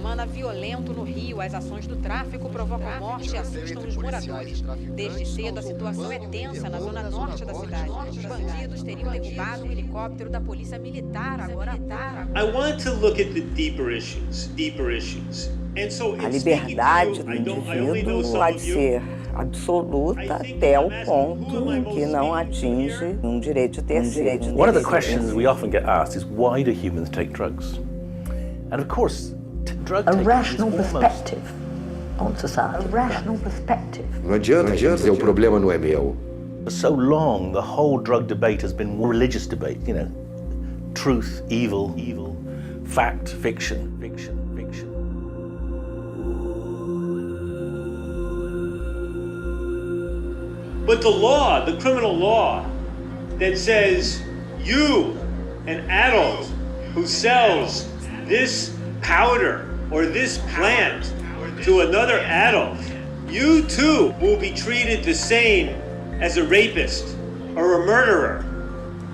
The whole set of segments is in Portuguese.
semana violento no Rio. As ações do tráfico provocam morte e assustam os moradores. Desde cedo, a situação é tensa na zona norte da cidade. Os bandidos teriam derrubado um helicóptero da polícia militar agora à tarde. I want to look at the deeper issues. A liberdade do indivíduo pode ser absoluta até o ponto em que não atinge um direito de terceiro. One of the questions we often get asked is why do humans take drugs? And of course, drug taking is rational almost... perspective on society. A rational perspective. Não adianta dizer o problema não é meu. For so long, the whole drug debate has been a religious debate, you know. Truth, evil, fact, fiction. But the law, the criminal law, that says you, an adult who sells this powder or this plant to another adult, you too will be treated the same as a rapist or a murderer.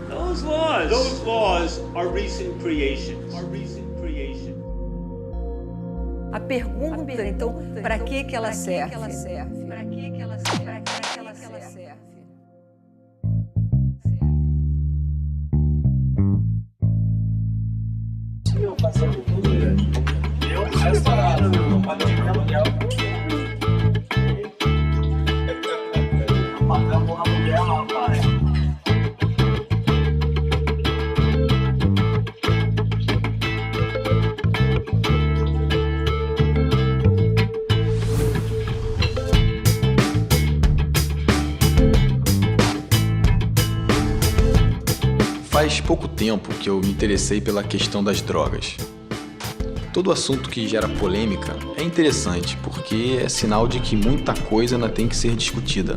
Those laws are recent creations. A pergunta, então, para que ela serve? Faz pouco tempo que eu me interessei pela questão das drogas. Todo assunto que gera polêmica é interessante porque é sinal de que muita coisa ainda tem que ser discutida,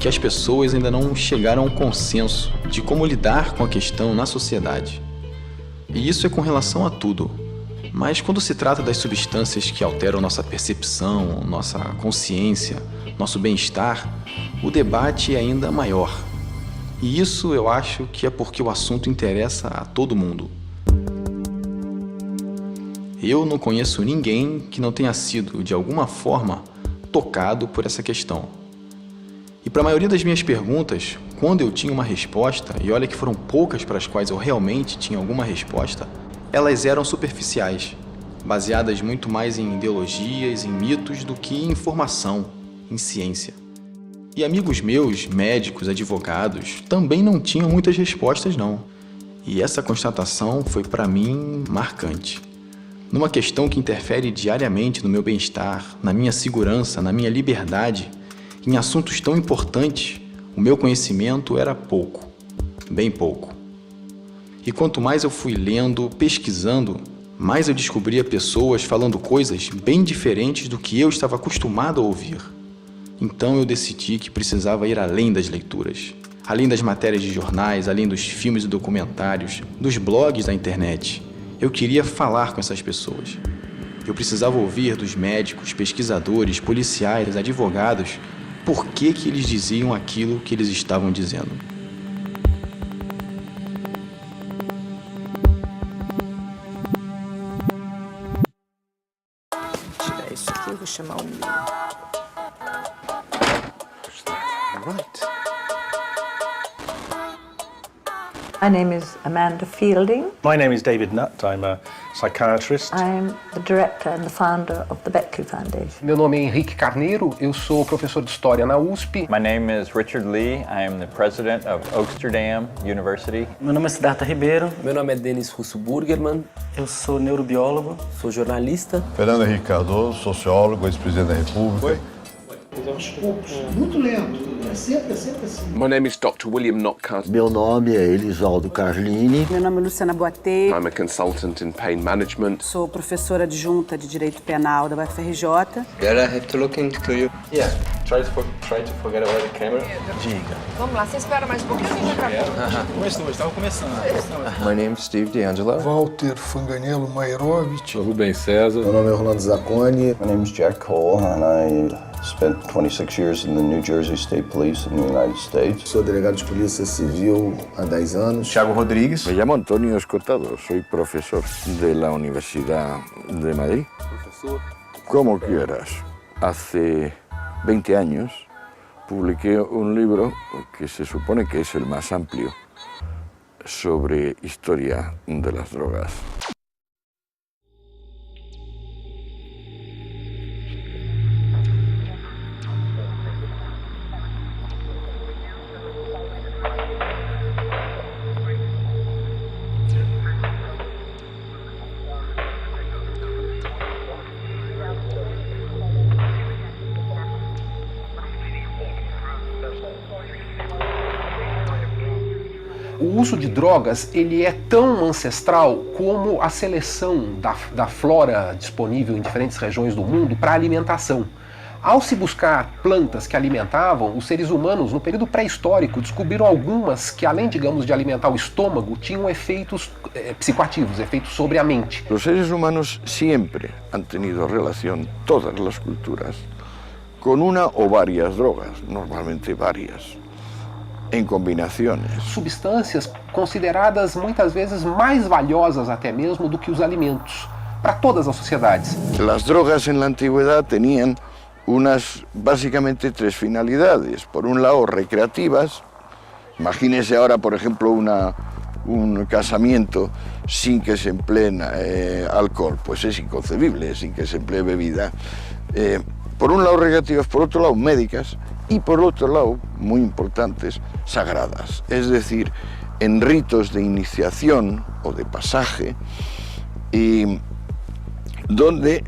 que as pessoas ainda não chegaram a um consenso de como lidar com a questão na sociedade. E isso é com relação a tudo. Mas quando se trata das substâncias que alteram nossa percepção, nossa consciência, nosso bem-estar, o debate é ainda maior. E isso eu acho que é porque o assunto interessa a todo mundo. Eu não conheço ninguém que não tenha sido, de alguma forma, tocado por essa questão. E para a maioria das minhas perguntas, quando eu tinha uma resposta, e olha que foram poucas para as quais eu realmente tinha alguma resposta, elas eram superficiais, baseadas muito mais em ideologias, em mitos, do que em informação, em ciência. E amigos meus, médicos, advogados, também não tinham muitas respostas não. E essa constatação foi para mim marcante. Numa questão que interfere diariamente no meu bem-estar, na minha segurança, na minha liberdade, em assuntos tão importantes, o meu conhecimento era pouco, bem pouco. E quanto mais eu fui lendo, pesquisando, mais eu descobria pessoas falando coisas bem diferentes do que eu estava acostumado a ouvir. Então eu decidi que precisava ir além das leituras, além das matérias de jornais, além dos filmes e documentários, dos blogs da internet. Eu queria falar com essas pessoas. Eu precisava ouvir dos médicos, pesquisadores, policiais, advogados, por que eles diziam aquilo que eles estavam dizendo. Vou tirar isso aqui, vou chamar o meu. Right. My name is Amanda Fielding. My name is David Nutt. I'm a psychiatrist. I'm the director and the founder of the Beckley Foundation. Meu nome é Henrique Carneiro, eu sou professor de História na USP. My name is Richard Lee. I am the president of Oaksterdam University. Meu nome é Siddhartha Ribeiro. Meu nome é Denis Russo Burgerman. Eu sou neurobiólogo. Sou jornalista. Fernando Henrique Cardoso, sociólogo, ex-presidente da República. Oi? Aos poucos, muito lento. É sempre assim. My name is Dr. William Notcutt. Meu nome é Elisaldo Carlini. Meu nome é Luciana Boatê. I'm a consultant in pain management. Sou professora adjunta de Direito Penal da UFRJ. I have to look into you. Yeah, try to forget about the camera. Diga. Vamos lá, você espera mais um pouquinho, a gente já acabou. Começou, estava começando. My name is Steve D'Angelo. Walter Fanganello Mairovich. Rubem César. Meu nome é Orlando Zacconi. My name is Jack Cole and I spent 26 years in the New Jersey State Police in the United States. Sou delegado de Polícia Civil há 10 anos. Thiago Rodrigues. Me llamo Antonio Escotado, soy profesor de la Universidad de Madrid. Como quieras. Hace 20 años publiqué un libro que se supone que es el más amplio sobre historia de las drogas. O uso de drogas ele é tão ancestral como a seleção da flora disponível em diferentes regiões do mundo para alimentação. Ao se buscar plantas que alimentavam, os seres humanos, no período pré-histórico, descobriram algumas que, além, digamos, de alimentar o estômago, tinham efeitos psicoativos, efeitos sobre a mente. Los seres humanos siempre han tenido relación, todas las culturas, con una o varias drogas, normalmente varias, em combinações. Substâncias consideradas muitas vezes mais valiosas até mesmo do que os alimentos, para todas as sociedades. Las drogas en la antigüedad tenían básicamente tres finalidades. Por un lado, recreativas. Imagínese ahora, por ejemplo, un casamiento sin que se emplee alcohol, pues es inconcebible, sin que se emplee bebida. Por un lado recreativas, por otro lado médicas y por otro lado, muy importantes, sagradas. Es decir, en ritos de iniciación o de pasaje, y donde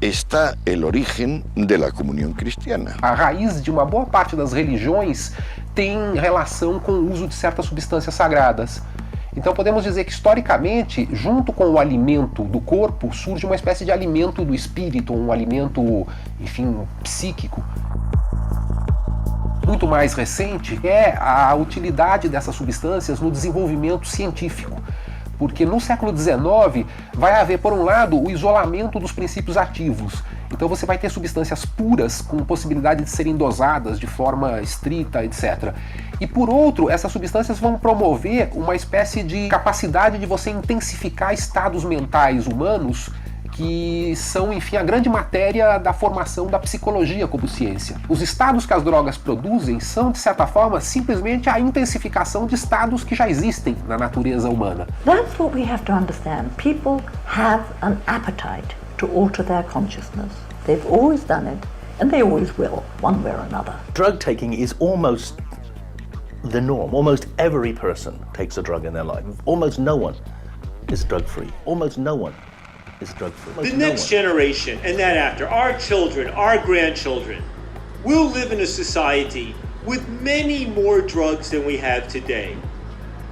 está el origen de la comunión cristiana. A raiz de uma boa parte das religiões tem relação com o uso de certas substâncias sagradas. Então podemos dizer que, historicamente, junto com o alimento do corpo, surge uma espécie de alimento do espírito, um alimento, enfim, psíquico. Muito mais recente é a utilidade dessas substâncias no desenvolvimento científico. Porque no século XIX vai haver, por um lado, o isolamento dos princípios ativos. Então você vai ter substâncias puras com possibilidade de serem dosadas de forma estrita, etc. E por outro, essas substâncias vão promover uma espécie de capacidade de você intensificar estados mentais humanos que são, enfim, a grande matéria da formação da psicologia como ciência. Os estados que as drogas produzem são, de certa forma, simplesmente a intensificação de estados que já existem na natureza humana. That's what we have to understand. People have an appetite to alter their consciousness. They've always done it, and they always will, one way or another. Drug taking is almost the norm. Almost every person takes a drug in their life. Almost no one is drug-free. Almost no one is drug-free. The next generation and that after, our children, our grandchildren, will live in a society with many more drugs than we have today.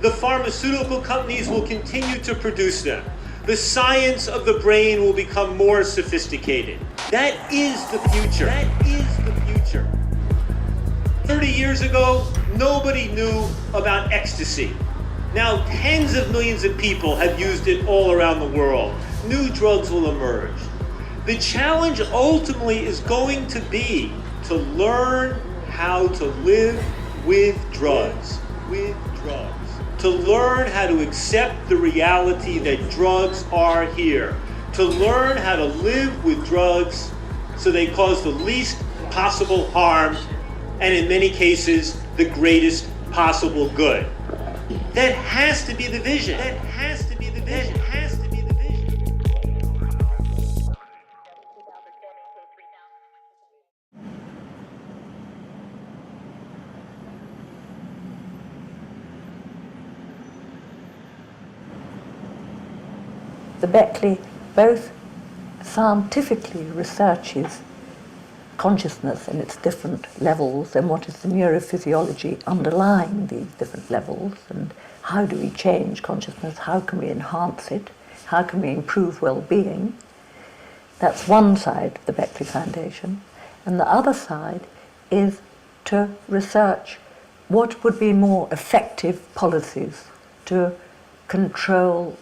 The pharmaceutical companies will continue to produce them. The science of the brain will become more sophisticated. That is the future. That is the future. 30 years ago, nobody knew about ecstasy. Now tens of millions of people have used it all around the world. New drugs will emerge. The challenge ultimately is going to be to learn how to live with drugs. To learn how to accept the reality that drugs are here. To learn how to live with drugs so they cause the least possible harm and in many cases the greatest possible good. That has to be the vision. That has to be the vision. That has to be the vision. The Beckley both scientifically researches consciousness and its different levels and what is the neurophysiology underlying these different levels and how do we change consciousness, how can we enhance it, how can we improve well-being. That's one side of the Beckley Foundation. And the other side is to research what would be more effective policies to control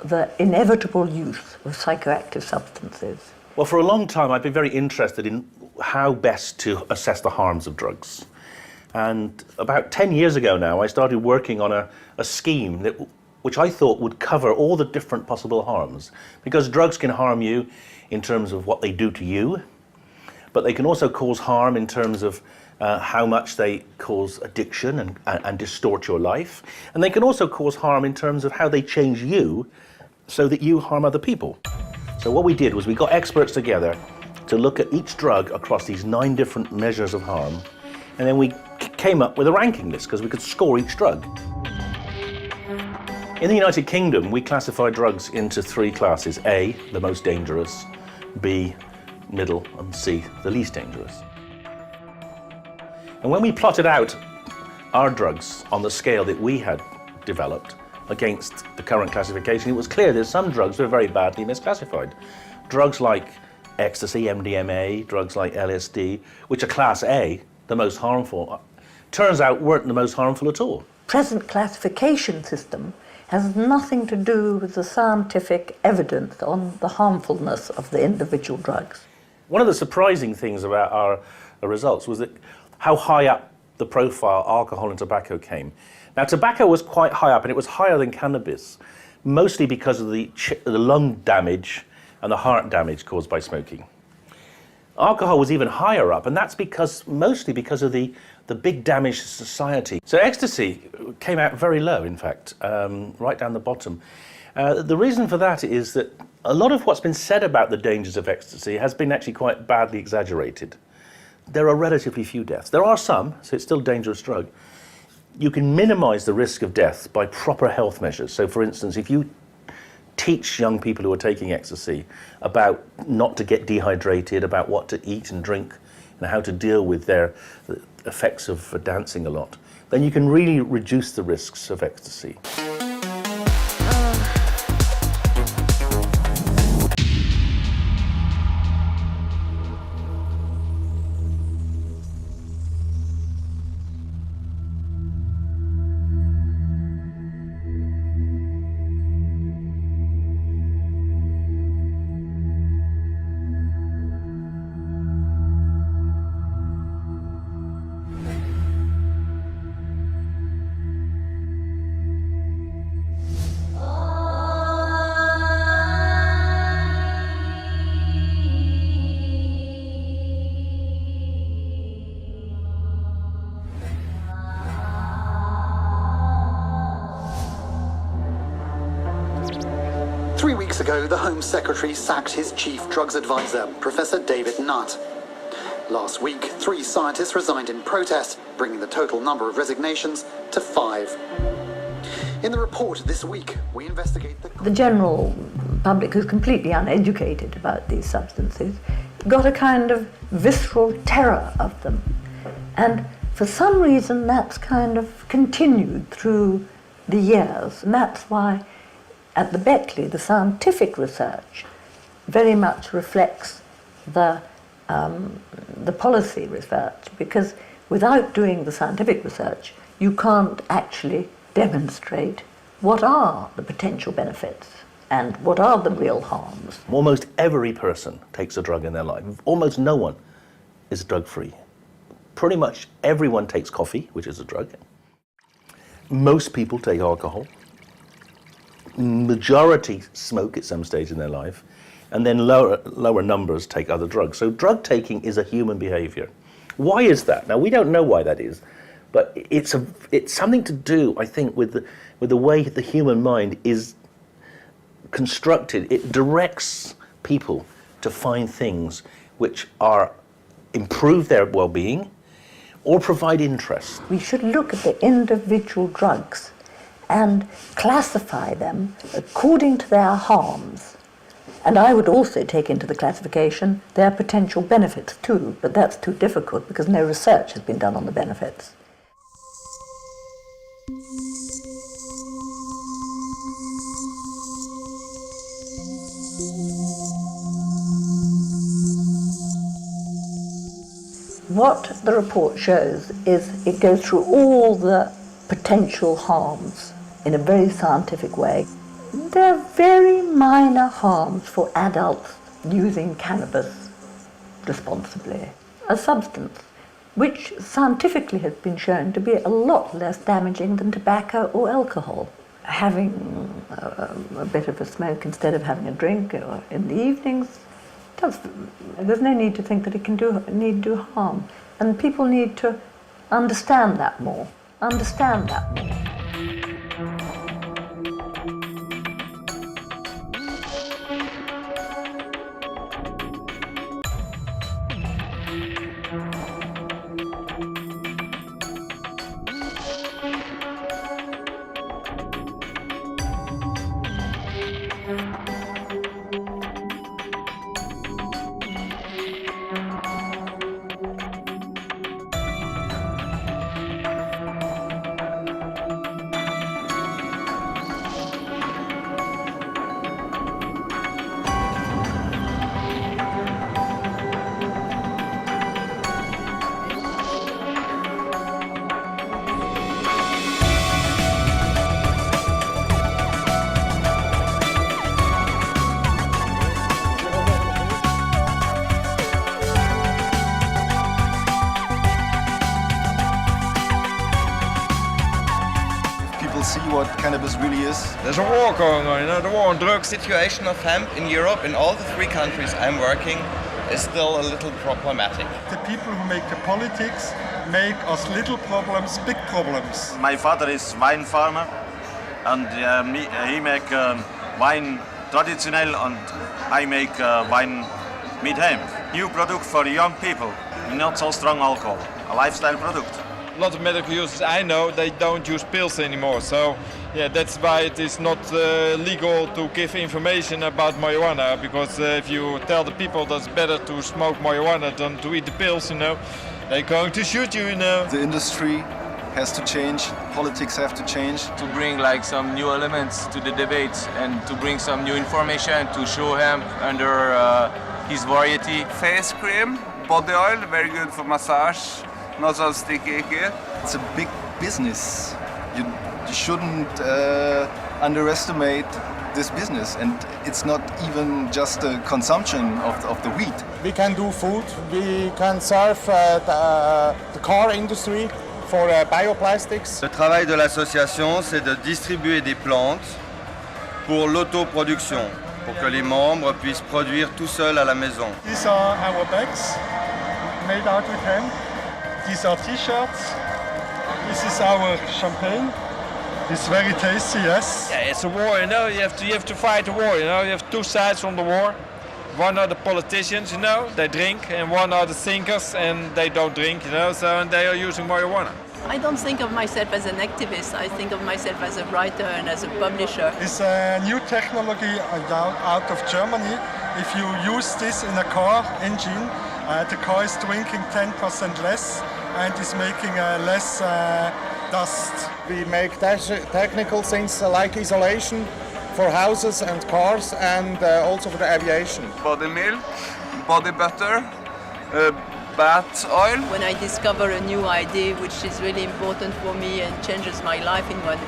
the inevitable use of psychoactive substances. Well, for a long time I've been very interested in how best to assess the harms of drugs. And about 10 years ago now I started working on a scheme which I thought would cover all the different possible harms. Because drugs can harm you in terms of what they do to you, but they can also cause harm in terms of how much they cause addiction and distort your life. And they can also cause harm in terms of how they change you so that you harm other people. So what we did was we got experts together to look at each drug across these 9 different measures of harm, and then we came up with a ranking list because we could score each drug. In the United Kingdom, we classify drugs into 3 classes: A, the most dangerous; B, middle; and C, the least dangerous. And when we plotted out our drugs on the scale that we had developed against the current classification, it was clear that some drugs were very badly misclassified. Drugs like ecstasy, MDMA, drugs like LSD, which are class A, the most harmful, turns out weren't the most harmful at all. Present classification system has nothing to do with the scientific evidence on the harmfulness of the individual drugs. One of the surprising things about our results was that how high up the profile alcohol and tobacco came. Now, tobacco was quite high up, and it was higher than cannabis, mostly because of the lung damage and the heart damage caused by smoking. Alcohol was even higher up, and that's mostly because of the big damage to society. So ecstasy came out very low, in fact, right down the bottom. The reason for that is that a lot of what's been said about the dangers of ecstasy has been actually quite badly exaggerated. There are relatively few deaths. There are some, so it's still a dangerous drug. You can minimize the risk of death by proper health measures. So, for instance, if you teach young people who are taking ecstasy about not to get dehydrated, about what to eat and drink, and how to deal with their effects of dancing a lot, then you can really reduce the risks of ecstasy. 3 weeks ago, the Home Secretary sacked his chief drugs advisor, Professor David Nutt. Last week, 3 scientists resigned in protest, bringing the total number of resignations to 5. In the report this week, we investigate the general public, who's completely uneducated about these substances, got a kind of visceral terror of them. And for some reason, that's kind of continued through the years. And that's why at the Beckley, the scientific research very much reflects the policy research, because without doing the scientific research, you can't actually demonstrate what are the potential benefits and what are the real harms. Almost every person takes a drug in their life. Almost no one is drug-free. Pretty much everyone takes coffee, which is a drug. Most people take alcohol. Majority smoke at some stage in their life, and then lower numbers take other drugs. So drug taking is a human behavior. Why is that? Now, we don't know why that is, but it's something to do, I think, with the way the human mind is constructed. It directs people to find things which are improve their well-being or provide interest. We should look at the individual drugs and classify them according to their harms. And I would also take into the classification their potential benefits too, but that's too difficult because no research has been done on the benefits. What the report shows is it goes through all the potential harms in a very scientific way. There are very minor harms for adults using cannabis responsibly, a substance which scientifically has been shown to be a lot less damaging than tobacco or alcohol. Having a bit of a smoke instead of having a drink or in the evenings There's no need to think that it can do harm. And people need to understand that more. Understand that more. See what cannabis really is. There's a war going on, you know, the war on drugs. The situation of hemp in Europe, in all the 3 countries I'm working, is still a little problematic. The people who make the politics make us little problems, big problems. My father is wine farmer, and he make wine traditional, and I make wine with him. New product for young people, not so strong alcohol, a lifestyle product. A lot of medical users I know, they don't use pills anymore. So yeah, that's why it is not legal to give information about marijuana, because if you tell the people that it's better to smoke marijuana than to eat the pills, you know, they're going to shoot you, you know. The industry has to change, politics have to change. To bring like some new elements to the debate and to bring some new information to show hemp under his variety. Face cream, body oil, very good for massage. Not so sticky here. It's a big business. You shouldn't underestimate this business, and it's not even just the consumption of the weed. We can do food, we can serve the car industry for bioplastics. Le travail de l'association, c'est de distribuer des plantes pour l'autoproduction, pour que les membres puissent produire tout seuls à la maison. These are our bags made out with hemp. These are t-shirts. This is our champagne. It's very tasty, yes. Yeah, it's a war, you know. You have to fight the war, you know. You have 2 sides from the war. One are the politicians, you know, they drink, and one are the thinkers, and they don't drink, you know. So and they are using marijuana. I don't think of myself as an activist. I think of myself as a writer and as a publisher. It's a new technology out of Germany. If you use this in a car engine, the car is drinking 10% less and is making less dust. We make technical things like isolation for houses and cars, and also for the aviation. Body milk, body butter, bath oil. When I discover a new idea which is really important for me and changes my life in one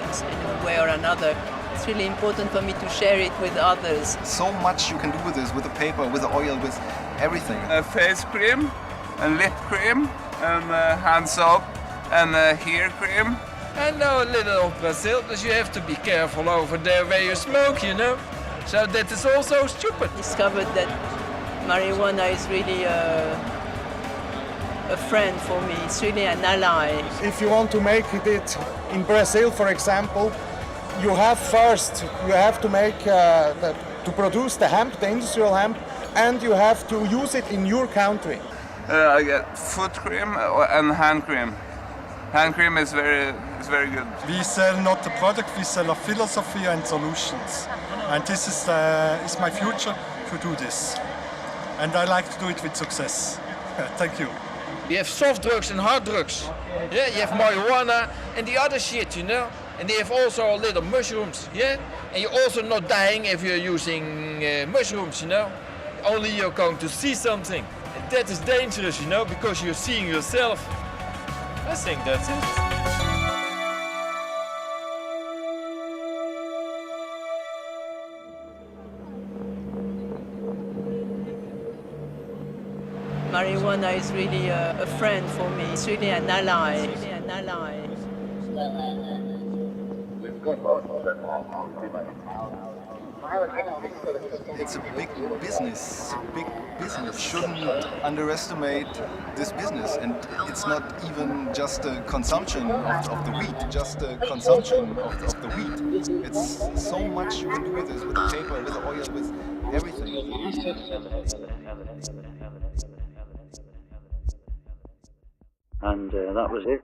way or another, it's really important for me to share it with others. So much you can do with this, with the paper, with the oil, with everything. Face cream, and lip cream, and hand soap, and hair cream. I know a little of Brazil, because you have to be careful over there where you smoke, you know. So that is also stupid. Discovered that marijuana is really a friend for me. It's really an ally. If you want to make it in Brazil, for example, you have to make to produce the hemp, the industrial hemp, and you have to use it in your country. I get foot cream and hand cream. Hand cream is very good. We sell not the product, we sell a philosophy and solutions. And this is my future to do this. And I like to do it with success. Thank you. You have soft drugs and hard drugs. Yeah, you have marijuana and the other shit, you know. And they have also a little mushrooms, yeah. And you're also not dying if you're using mushrooms, you know. Only you're going to see something. And that is dangerous, you know, because you're seeing yourself. I think that's it. Marijuana is really a friend for me. It's really an ally. We've got most of them. It's a big business. Shouldn't underestimate this business, and it's not even just a consumption of the wheat. Of the wheat. It's so much you can do with this, with the paper, with the oil, with everything. And that was it.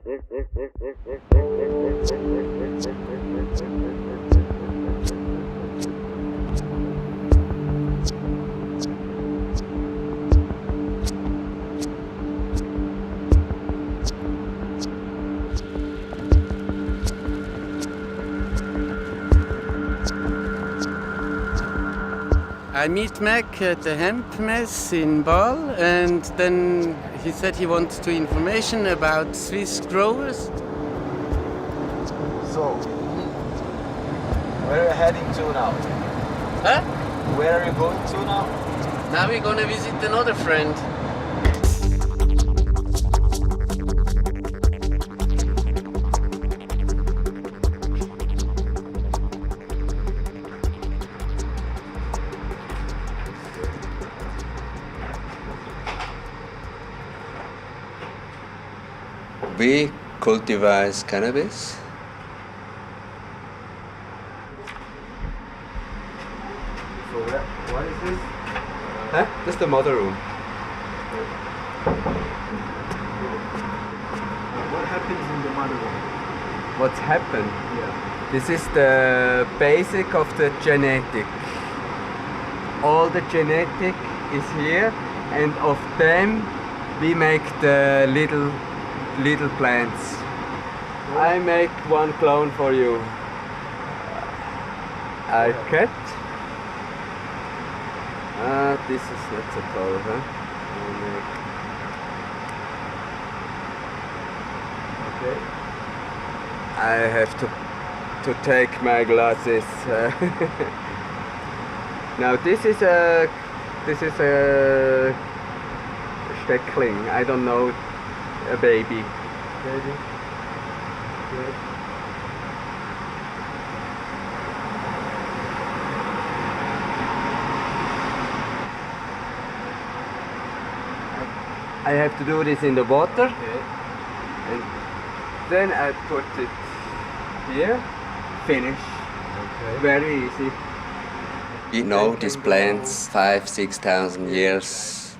I meet Mac at the hemp mess in Basel, and then he said he wants to information about Swiss growers. So, where are you heading to now? Huh? Where are you going to now? Now we're gonna visit another friend. We cultivate cannabis. So what is this? Huh? That's the mother room. What happens in the mother room? What's happened? Yeah. This is the basic of the genetic. All the genetic is here, and of them we make the little plants. I make one clone for you. I cut. This is not so tall, huh? Okay. I have to take my glasses. Now this is a Steckling. I don't know, a baby. Baby. Good. I have to do this in the water, Okay. and then I put it here. Finish. Okay. Very easy. We know these plants 5,000-6,000 years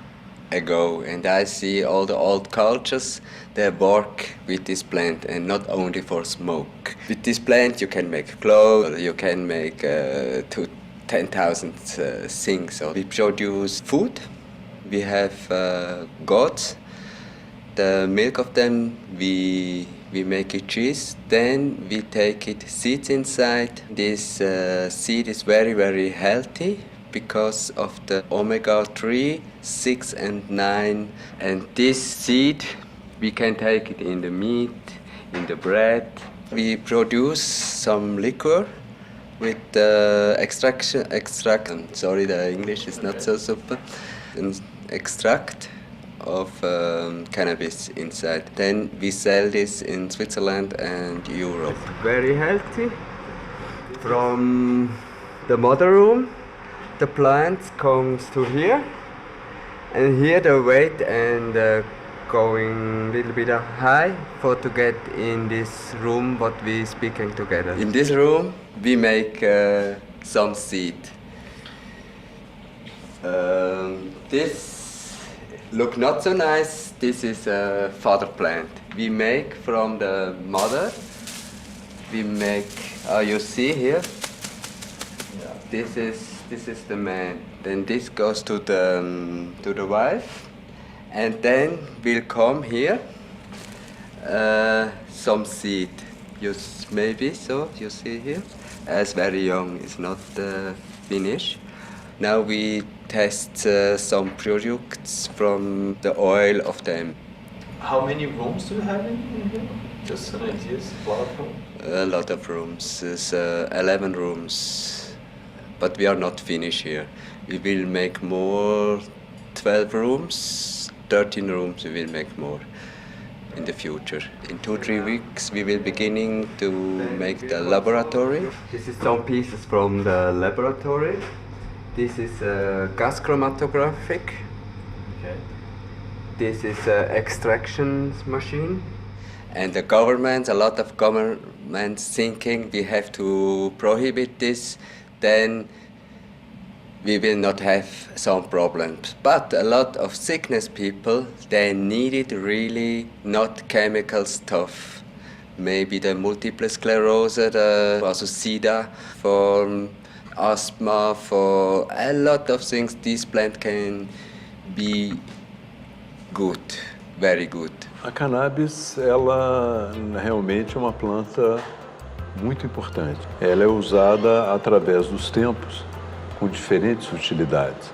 ago, and I see all the old cultures, they work with this plant, and not only for smoke. With this plant you can make clothes, you can make 10,000 things. So we produce food, we have goats, the milk of them we make it cheese, then we take it seeds inside. This seed is very, very healthy because of the omega-3, 6 and 9, and this seed we can take it in the meat, in the bread. We produce some liquor with the extract, sorry the English is not so super, an extract of cannabis inside. Then we sell this in Switzerland and Europe. Very healthy. From the mother room, the plant comes to here, and here the weight and going a little bit high for to get in this room what we speaking together. In this room we make some seed. This look not so nice. This is a father plant. We make from the mother. We make. You see here. Yeah. This is the man. Then this goes to the wife, and then will come here some seed. Maybe so. You see here. It's very young. It's not finished. Now we test some products from the oil of them. How many rooms do you have in here? Just an idea, a lot of rooms? A lot of rooms. There's 11 rooms, but we are not finished here. We will make more, 12 rooms, 13 rooms we will make more. in the future. In 2-3 weeks we will beginning to make the laboratory. This is some pieces from the laboratory. This is gas chromatographic. Okay. This is an extraction machine. And the government, a lot of governments thinking we have to prohibit this, then we will not have some problems. But a lot of sickness people, they needed really not chemical stuff. Maybe the multiple sclerosis, also SIDA, for asthma, for a lot of things, this plant can be good, very good. A cannabis, ela realmente é uma planta muito importante. Ela é usada através dos tempos com diferentes utilidades.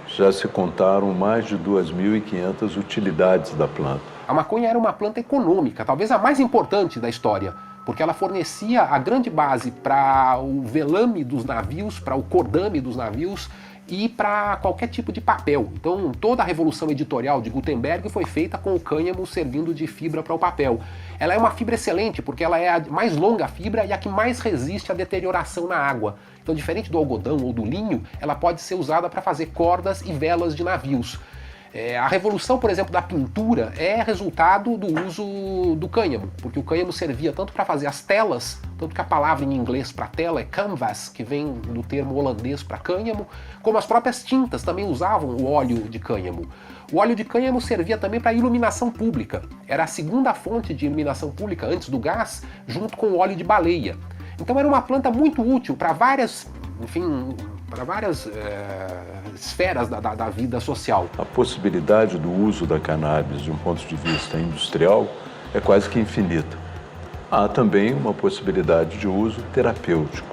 Já se contaram mais de 2.500 utilidades da planta. A maconha era uma planta econômica, talvez a mais importante da história, porque ela fornecia a grande base para o velame dos navios, para o cordame dos navios e para qualquer tipo de papel. Então toda a revolução editorial de Gutenberg foi feita com o cânhamo servindo de fibra para o papel. Ela é uma fibra excelente porque ela é a mais longa fibra e a que mais resiste à deterioração na água. Então, diferente do algodão ou do linho, ela pode ser usada para fazer cordas e velas de navios. A revolução, por exemplo, da pintura é resultado do uso do cânhamo, porque o cânhamo servia tanto para fazer as telas, tanto que a palavra em inglês para tela é canvas, que vem do termo holandês para cânhamo, como as próprias tintas também usavam o óleo de cânhamo. O óleo de cânhamo servia também para iluminação pública. Era a segunda fonte de iluminação pública antes do gás, junto com o óleo de baleia. Então era uma planta muito útil para várias, esferas da vida social. A possibilidade do uso da cannabis de um ponto de vista industrial é quase que infinita. Há também uma possibilidade de uso terapêutico.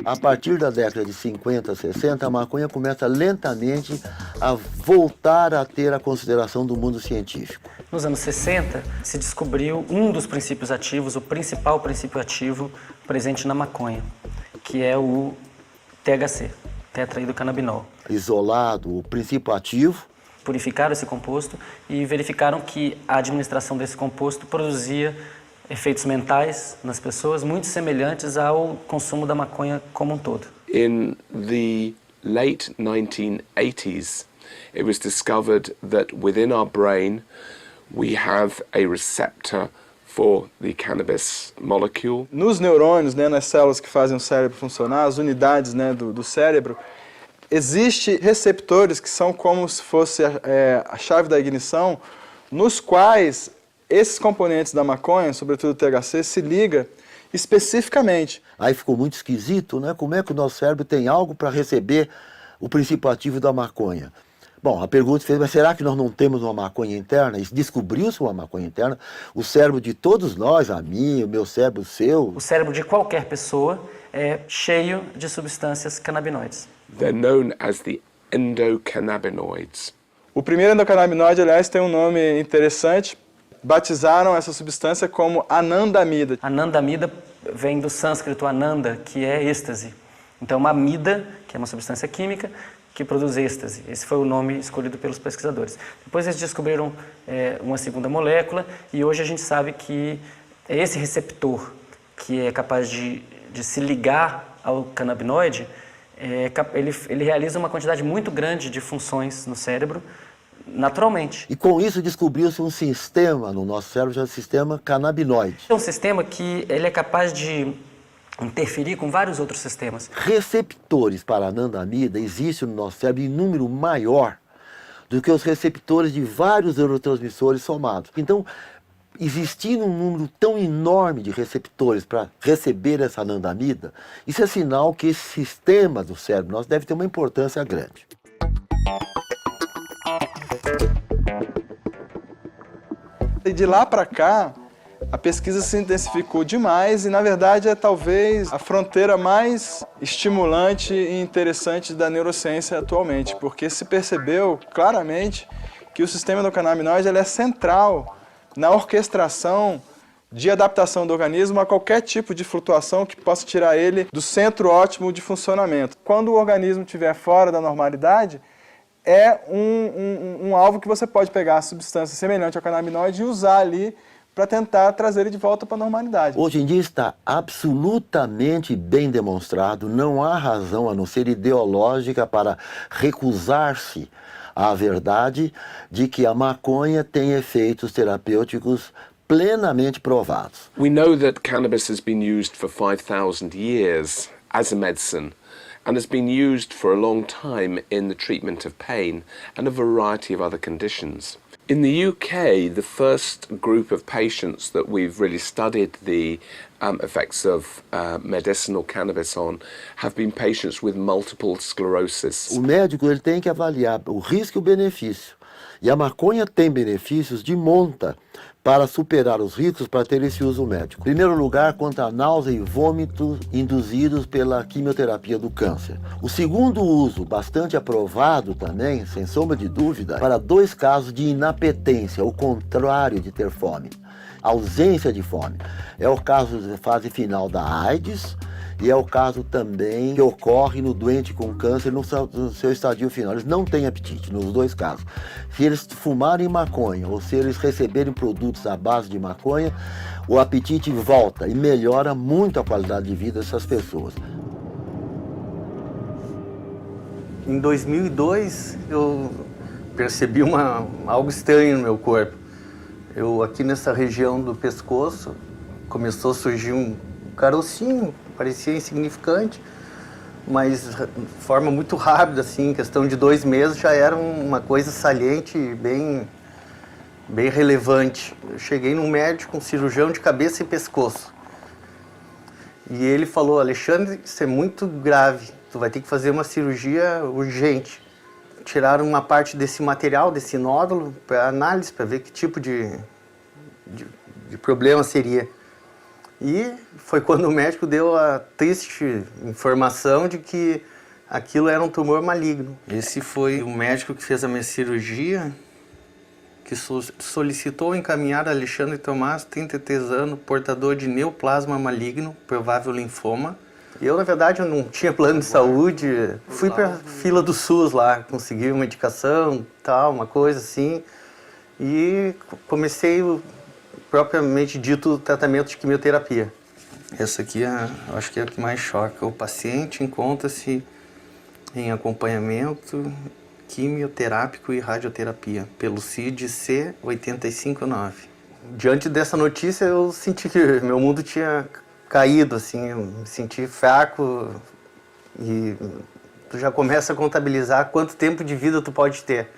A partir da década de 50, 60, a maconha começa lentamente a voltar a ter a consideração do mundo científico. Nos anos 60, se descobriu um dos princípios ativos, o principal princípio ativo presente na maconha, que é o THC, tetraidrocannabinol. Isolado, o princípio ativo. Purificaram esse composto e verificaram que a administração desse composto produzia efeitos mentais nas pessoas muito semelhantes ao consumo da maconha como um todo. In the late 1980s, it was discovered that within our brain we have a receptor for the cannabis molecule. Nos neurônios, nas células que fazem o cérebro funcionar, as unidades do cérebro, existem receptores que são como se fosse a chave da ignição, nos quais esses componentes da maconha, sobretudo o THC, se liga especificamente. Aí ficou muito esquisito, né? Como é que o nosso cérebro tem algo para receber o princípio ativo da maconha? Bom, a pergunta fez, mas será que nós não temos uma maconha interna? Descobriu-se uma maconha interna. O cérebro de todos nós, a minha, o meu cérebro, o seu. O cérebro de qualquer pessoa é cheio de substâncias canabinoides. They're known as the endocannabinoids. O primeiro endocannabinoide, aliás, tem um nome interessante. Batizaram essa substância como anandamida. Anandamida vem do sânscrito ananda, que é êxtase. Então, uma amida, que é uma substância química, que produz êxtase. Esse foi o nome escolhido pelos pesquisadores. Depois eles descobriram uma segunda molécula e hoje a gente sabe que é esse receptor que é capaz de se ligar ao canabinoide, ele realiza uma quantidade muito grande de funções no cérebro, naturalmente. E com isso descobriu-se um sistema no nosso cérebro, chamado sistema canabinoide. É um sistema que ele é capaz de interferir com vários outros sistemas. Receptores para a anandamida existem no nosso cérebro em número maior do que os receptores de vários neurotransmissores somados. Então, existindo um número tão enorme de receptores para receber essa anandamida, isso é sinal que esse sistema do cérebro nosso deve ter uma importância grande. E de lá para cá, a pesquisa se intensificou demais e, na verdade, é talvez a fronteira mais estimulante e interessante da neurociência atualmente, porque se percebeu claramente que o sistema endocannabinoide é central na orquestração de adaptação do organismo a qualquer tipo de flutuação que possa tirar ele do centro ótimo de funcionamento. Quando o organismo estiver fora da normalidade, é um alvo que você pode pegar a substância semelhante ao canabinoide e usar ali para tentar trazer ele de volta para a normalidade. Hoje em dia está absolutamente bem demonstrado, não há razão a não ser ideológica para recusar-se à verdade de que a maconha tem efeitos terapêuticos plenamente provados. We know that cannabis has been used for 5,000 years as a medicine and has been used for a long time in the treatment of pain and a variety of other conditions. In the UK, the first group of patients that we've really studied the effects of medicinal cannabis on have been patients with multiple sclerosis. O médico ele tem que avaliar o risco e o benefício. E a maconha tem benefícios de monta para superar os riscos para ter esse uso médico. Em primeiro lugar, quanto à náusea e vômito induzidos pela quimioterapia do câncer. O segundo uso, bastante aprovado também, sem sombra de dúvida, para 2 casos de inapetência, o contrário de ter fome, ausência de fome. É o caso da fase final da AIDS e é o caso também que ocorre no doente com câncer no seu estadio final. Eles não têm apetite, nos 2 casos. Se eles fumarem maconha ou se eles receberem produtos à base de maconha, o apetite volta e melhora muito a qualidade de vida dessas pessoas. Em 2002, eu percebi algo estranho no meu corpo. Aqui nessa região do pescoço, começou a surgir um carocinho, parecia insignificante, mas de forma muito rápida, assim, em questão de 2 meses já era uma coisa saliente, bem relevante. Eu cheguei num médico, um cirurgião de cabeça e pescoço, e ele falou: Alexandre, isso é muito grave, tu vai ter que fazer uma cirurgia urgente. Tiraram uma parte desse material, desse nódulo, para análise, para ver que tipo de problema seria. E foi quando o médico deu a triste informação de que aquilo era um tumor maligno. Esse foi o médico que fez a minha cirurgia, que solicitou encaminhar Alexandre Tomás, 33 anos, portador de neoplasma maligno, provável linfoma. Eu, na verdade, eu não tinha plano de saúde, fui para a fila do SUS lá, consegui uma medicação, tal, uma coisa assim, e comecei propriamente dito tratamento de quimioterapia. Essa aqui, eu acho que é a que mais choca. O paciente encontra-se em acompanhamento quimioterápico e radioterapia pelo CID-C 859. Diante dessa notícia, eu senti que meu mundo tinha caído, assim, eu me senti fraco e tu já começa a contabilizar quanto tempo de vida tu pode ter.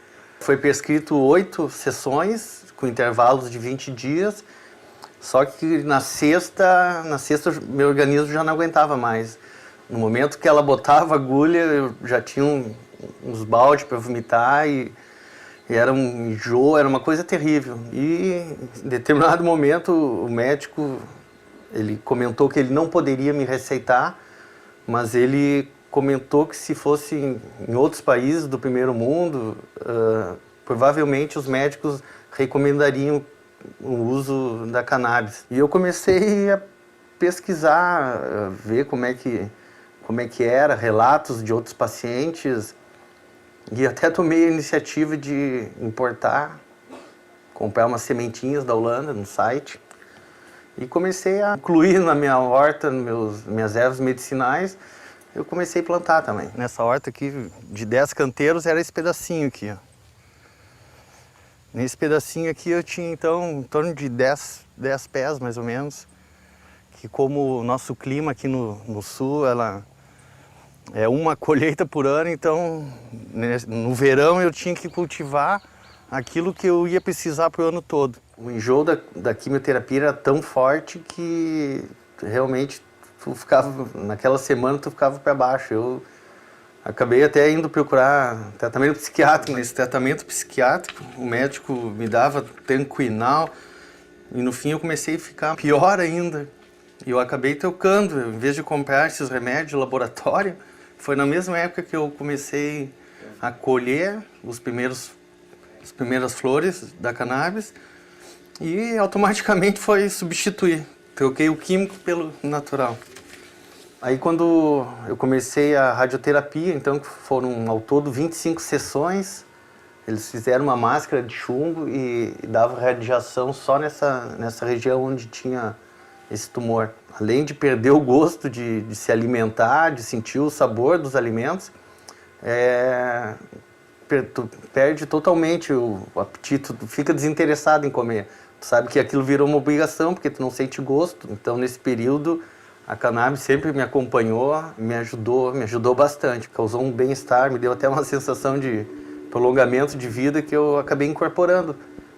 Foi prescrito 8 sessões com intervalos de 20 dias, só que na sexta meu organismo já não aguentava mais. No momento que ela botava a agulha, eu já tinha uns baldes para vomitar e era um enjoo, era uma coisa terrível. E em determinado momento o médico, ele comentou que ele não poderia me receitar, mas ele comentou que se fosse em outros países do primeiro mundo, provavelmente os médicos recomendariam o uso da cannabis. E eu comecei a pesquisar, ver como é que era, relatos de outros pacientes, e até tomei a iniciativa de importar, comprar umas sementinhas da Holanda no site, e comecei a incluir na minha horta, minhas ervas medicinais, eu comecei a plantar também. Nessa horta aqui, de 10 canteiros, era esse pedacinho aqui, ó. Nesse pedacinho aqui eu tinha, então, em torno de 10 pés, mais ou menos, que como o nosso clima aqui no sul, ela é uma colheita por ano, então, no verão eu tinha que cultivar aquilo que eu ia precisar para o ano todo. O enjoo da quimioterapia era tão forte que realmente naquela semana tu ficava para baixo. Eu acabei até indo procurar tratamento psiquiátrico. Nesse tratamento psiquiátrico, o médico me dava Tanquinal e no fim eu comecei a ficar pior ainda. E eu acabei trocando, em vez de comprar esses remédios de laboratório, foi na mesma época que eu comecei a colher as primeiras flores da cannabis e automaticamente foi substituir. Troquei o químico pelo natural. Aí quando eu comecei a radioterapia, então foram ao todo 25 sessões, eles fizeram uma máscara de chumbo e dava radiação só nessa região onde tinha esse tumor. Além de perder o gosto de se alimentar, de sentir o sabor dos alimentos, tu perde totalmente o apetite, tu fica desinteressado em comer. Tu sabe que aquilo virou uma obrigação, porque tu não sente gosto. Então, nesse período, a cannabis sempre me acompanhou, me ajudou bastante. Causou um bem-estar, me deu até uma sensação de prolongamento de vida que eu acabei incorporando.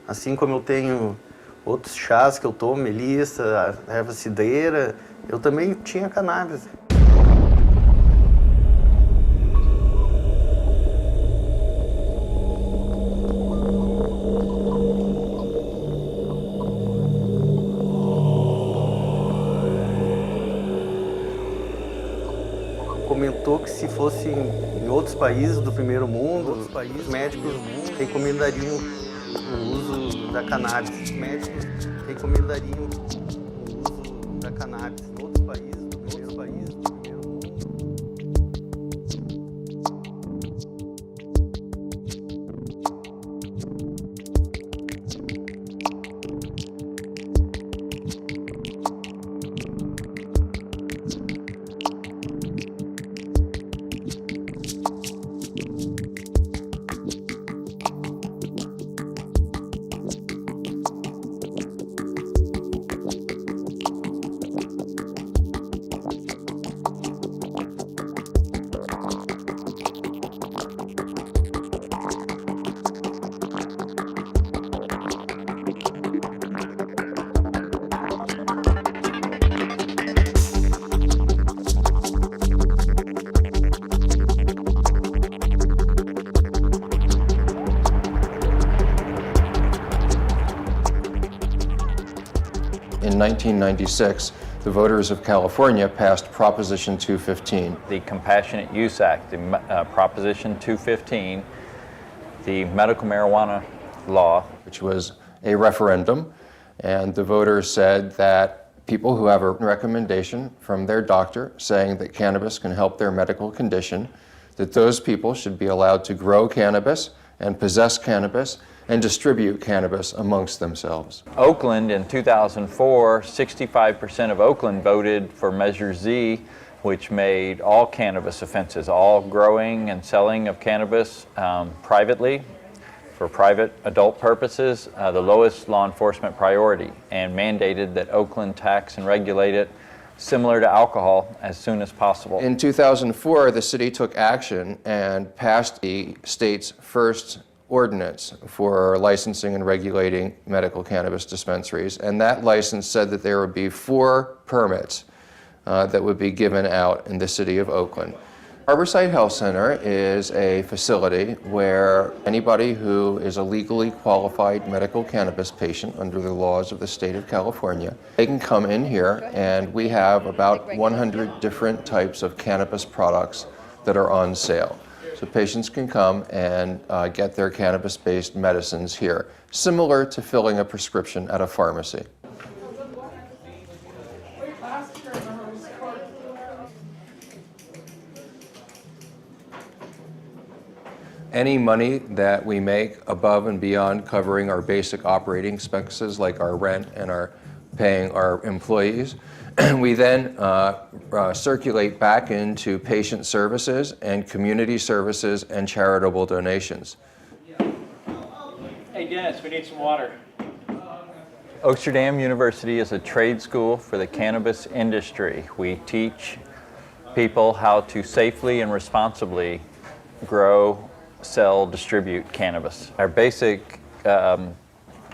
Assim como eu tenho outros chás que eu tomo, melissa, erva cidreira, eu também tinha cannabis. Comentou que se fosse em outros países do primeiro mundo, os médicos recomendariam o uso da cannabis. Os médicos recomendariam o uso da cannabis em outros países do primeiro mundo. In 1996, the voters of California passed Proposition 215. The Compassionate Use Act, Proposition 215, the medical marijuana law, which was a referendum, and the voters said that people who have a recommendation from their doctor saying that cannabis can help their medical condition, that those people should be allowed to grow cannabis and possess cannabis and distribute cannabis amongst themselves. Oakland in 2004, 65% of Oakland voted for Measure Z, which made all cannabis offenses, all growing and selling of cannabis privately, for private adult purposes, the lowest law enforcement priority, and mandated that Oakland tax and regulate it similar to alcohol as soon as possible. In 2004, the city took action and passed the state's first ordinance for licensing and regulating medical cannabis dispensaries, and that license said that there would be 4 permits that would be given out in the city of Oakland. Harborside Health Center is a facility where anybody who is a legally qualified medical cannabis patient under the laws of the state of California, they can come in here, and we have about 100 different types of cannabis products that are on sale. So patients can come and get their cannabis-based medicines here, similar to filling a prescription at a pharmacy. Any money that we make above and beyond covering our basic operating expenses, like our rent and our paying our employees, we then circulate back into patient services and community services and charitable donations. Hey Dennis, we need some water. Oaksterdam University is a trade school for the cannabis industry. We teach people how to safely and responsibly grow, sell, distribute cannabis. Our basic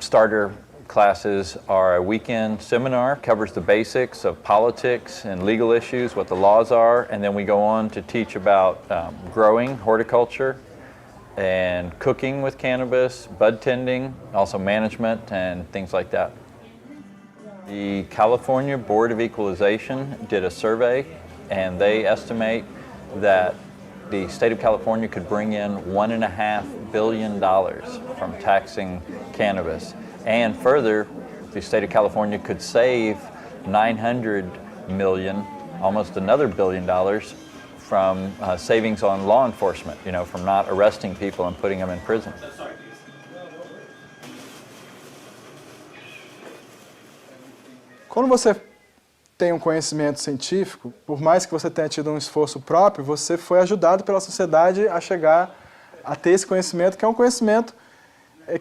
starter classes are a weekend seminar, covers the basics of politics and legal issues, what the laws are, and then we go on to teach about growing, horticulture, and cooking with cannabis, bud tending, also management and things like that. The California Board of Equalization did a survey, and they estimate that the state of California could bring in $1.5 billion from taxing cannabis. And further, the state of California could save $900 million almost another $1 billion from savings on law enforcement, from not arresting people and putting them in prison. Quando você tem um conhecimento científico, por mais que você tenha tido um esforço próprio, você foi ajudado pela sociedade a chegar a ter esse conhecimento, que é um conhecimento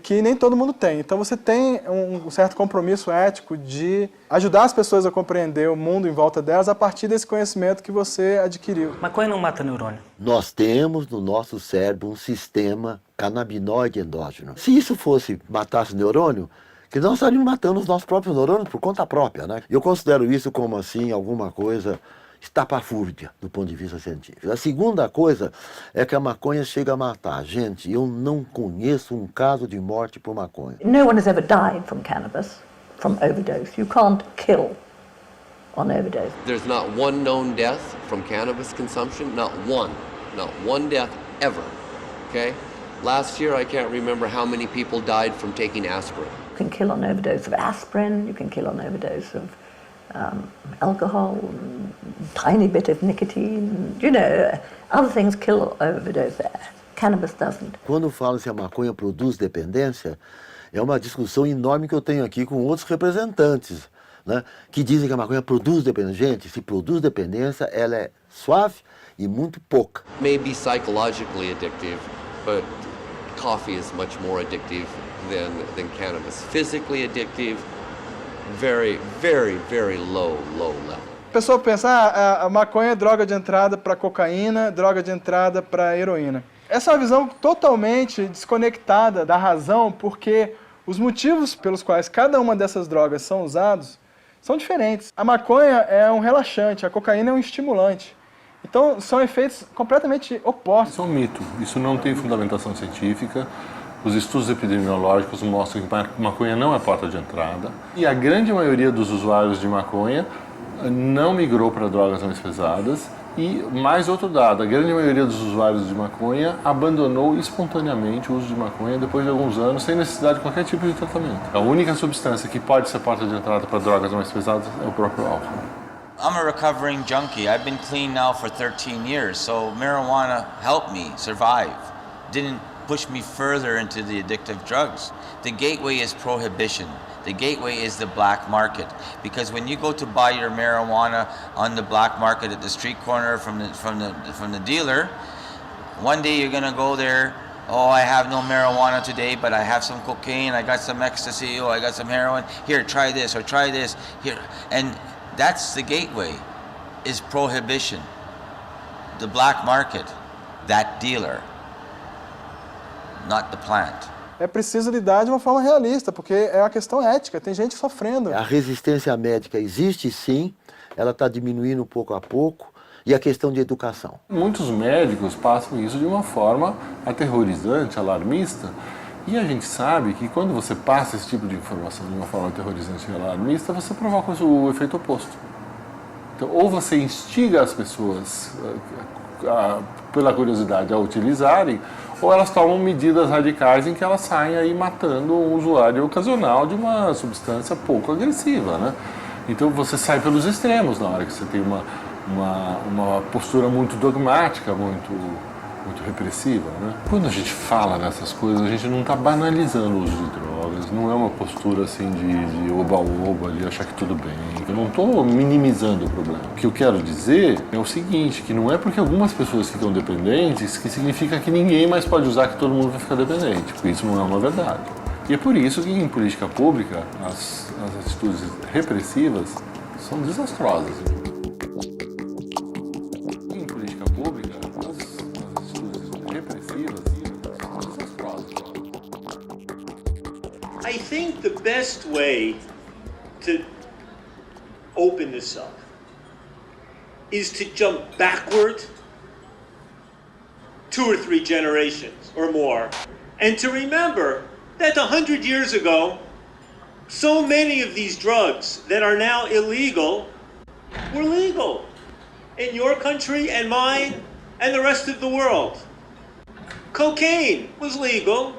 que nem todo mundo tem. Então você tem um certo compromisso ético de ajudar as pessoas a compreender o mundo em volta delas a partir desse conhecimento que você adquiriu. Maconha não mata neurônio. Nós temos no nosso cérebro um sistema canabinoide endógeno. Se isso fosse matasse neurônio, que nós estaríamos matando os nossos próprios neurônios por conta própria, né? Eu considero isso como, assim, alguma coisa estapafúrdia do ponto de vista científico. A segunda coisa é que a maconha chega a matar. Gente, eu não conheço um caso de morte por maconha. No one has ever died from cannabis, from overdose. You can't kill on overdose. There's not one known death from cannabis consumption, not one death ever, okay? Last year, I can't remember how many people died from taking aspirin. You can kill on overdose of aspirin, you can kill on overdose of alcohol, tiny bit of nicotine, other things kill overdose there. Cannabis doesn't. Quando falo se a maconha produz dependência, é uma discussão enorme que eu tenho aqui com outros representantes, né, que dizem que a maconha produz dependência. Gente, se produz dependência, ela é suave e muito pouca. Maybe psychologically addictive, but coffee is much more addictive than cannabis. Physically addictive, very, very, very low level. A pessoa pensa, a maconha é droga de entrada para cocaína, droga de entrada para heroína. Essa é uma visão totalmente desconectada da razão, porque os motivos pelos quais cada uma dessas drogas são usados são diferentes. A maconha é um relaxante, a cocaína é um estimulante. Então, são efeitos completamente opostos. Isso é um mito, isso não tem fundamentação científica. Os estudos epidemiológicos mostram que maconha não é porta de entrada. E a grande maioria dos usuários de maconha não migrou para drogas mais pesadas. E, mais outro dado, a grande maioria dos usuários de maconha abandonou espontaneamente o uso de maconha depois de alguns anos, sem necessidade de qualquer tipo de tratamento. A única substância que pode ser porta de entrada para drogas mais pesadas é o próprio álcool. I'm a recovering junkie. I've been clean now for 13 years, so marijuana helped me survive. Didn't push me further into the addictive drugs. The gateway is prohibition. The gateway is the black market, because when you go to buy your marijuana on the black market at the street corner from the dealer, one day you're gonna go there. Oh, I have no marijuana today, but I have some cocaine. I got some ecstasy. Oh, I got some heroin. Here, try this or try this. Here, and that's the gateway, is prohibition. The black market, that dealer, not the plant. É preciso lidar de uma forma realista, porque é uma questão ética, tem gente sofrendo. A resistência médica existe sim, ela está diminuindo pouco a pouco, e a questão de educação. Muitos médicos passam isso de uma forma aterrorizante, alarmista, e a gente sabe que quando você passa esse tipo de informação de uma forma aterrorizante e alarmista, você provoca o efeito oposto. Então, ou você instiga as pessoas pela curiosidade a utilizarem, ou elas tomam medidas radicais em que elas saem aí matando um usuário ocasional de uma substância pouco agressiva, né? Então você sai pelos extremos na hora que você tem uma postura muito dogmática, muito repressiva, né? Quando a gente fala dessas coisas, a gente não está banalizando o uso de drogas, não é uma postura assim de oba-oba, de achar que tudo bem. Eu não estou minimizando o problema. O que eu quero dizer é o seguinte, que não é porque algumas pessoas ficam dependentes que significa que ninguém mais pode usar, que todo mundo vai ficar dependente, porque isso não é uma verdade. E é por isso que em política pública as atitudes repressivas são desastrosas. I think the best way to open this up is to jump backward 2 or 3 generations or more, and to remember that 100 years ago, so many of these drugs that are now illegal were legal in your country and mine and the rest of the world. Cocaine was legal.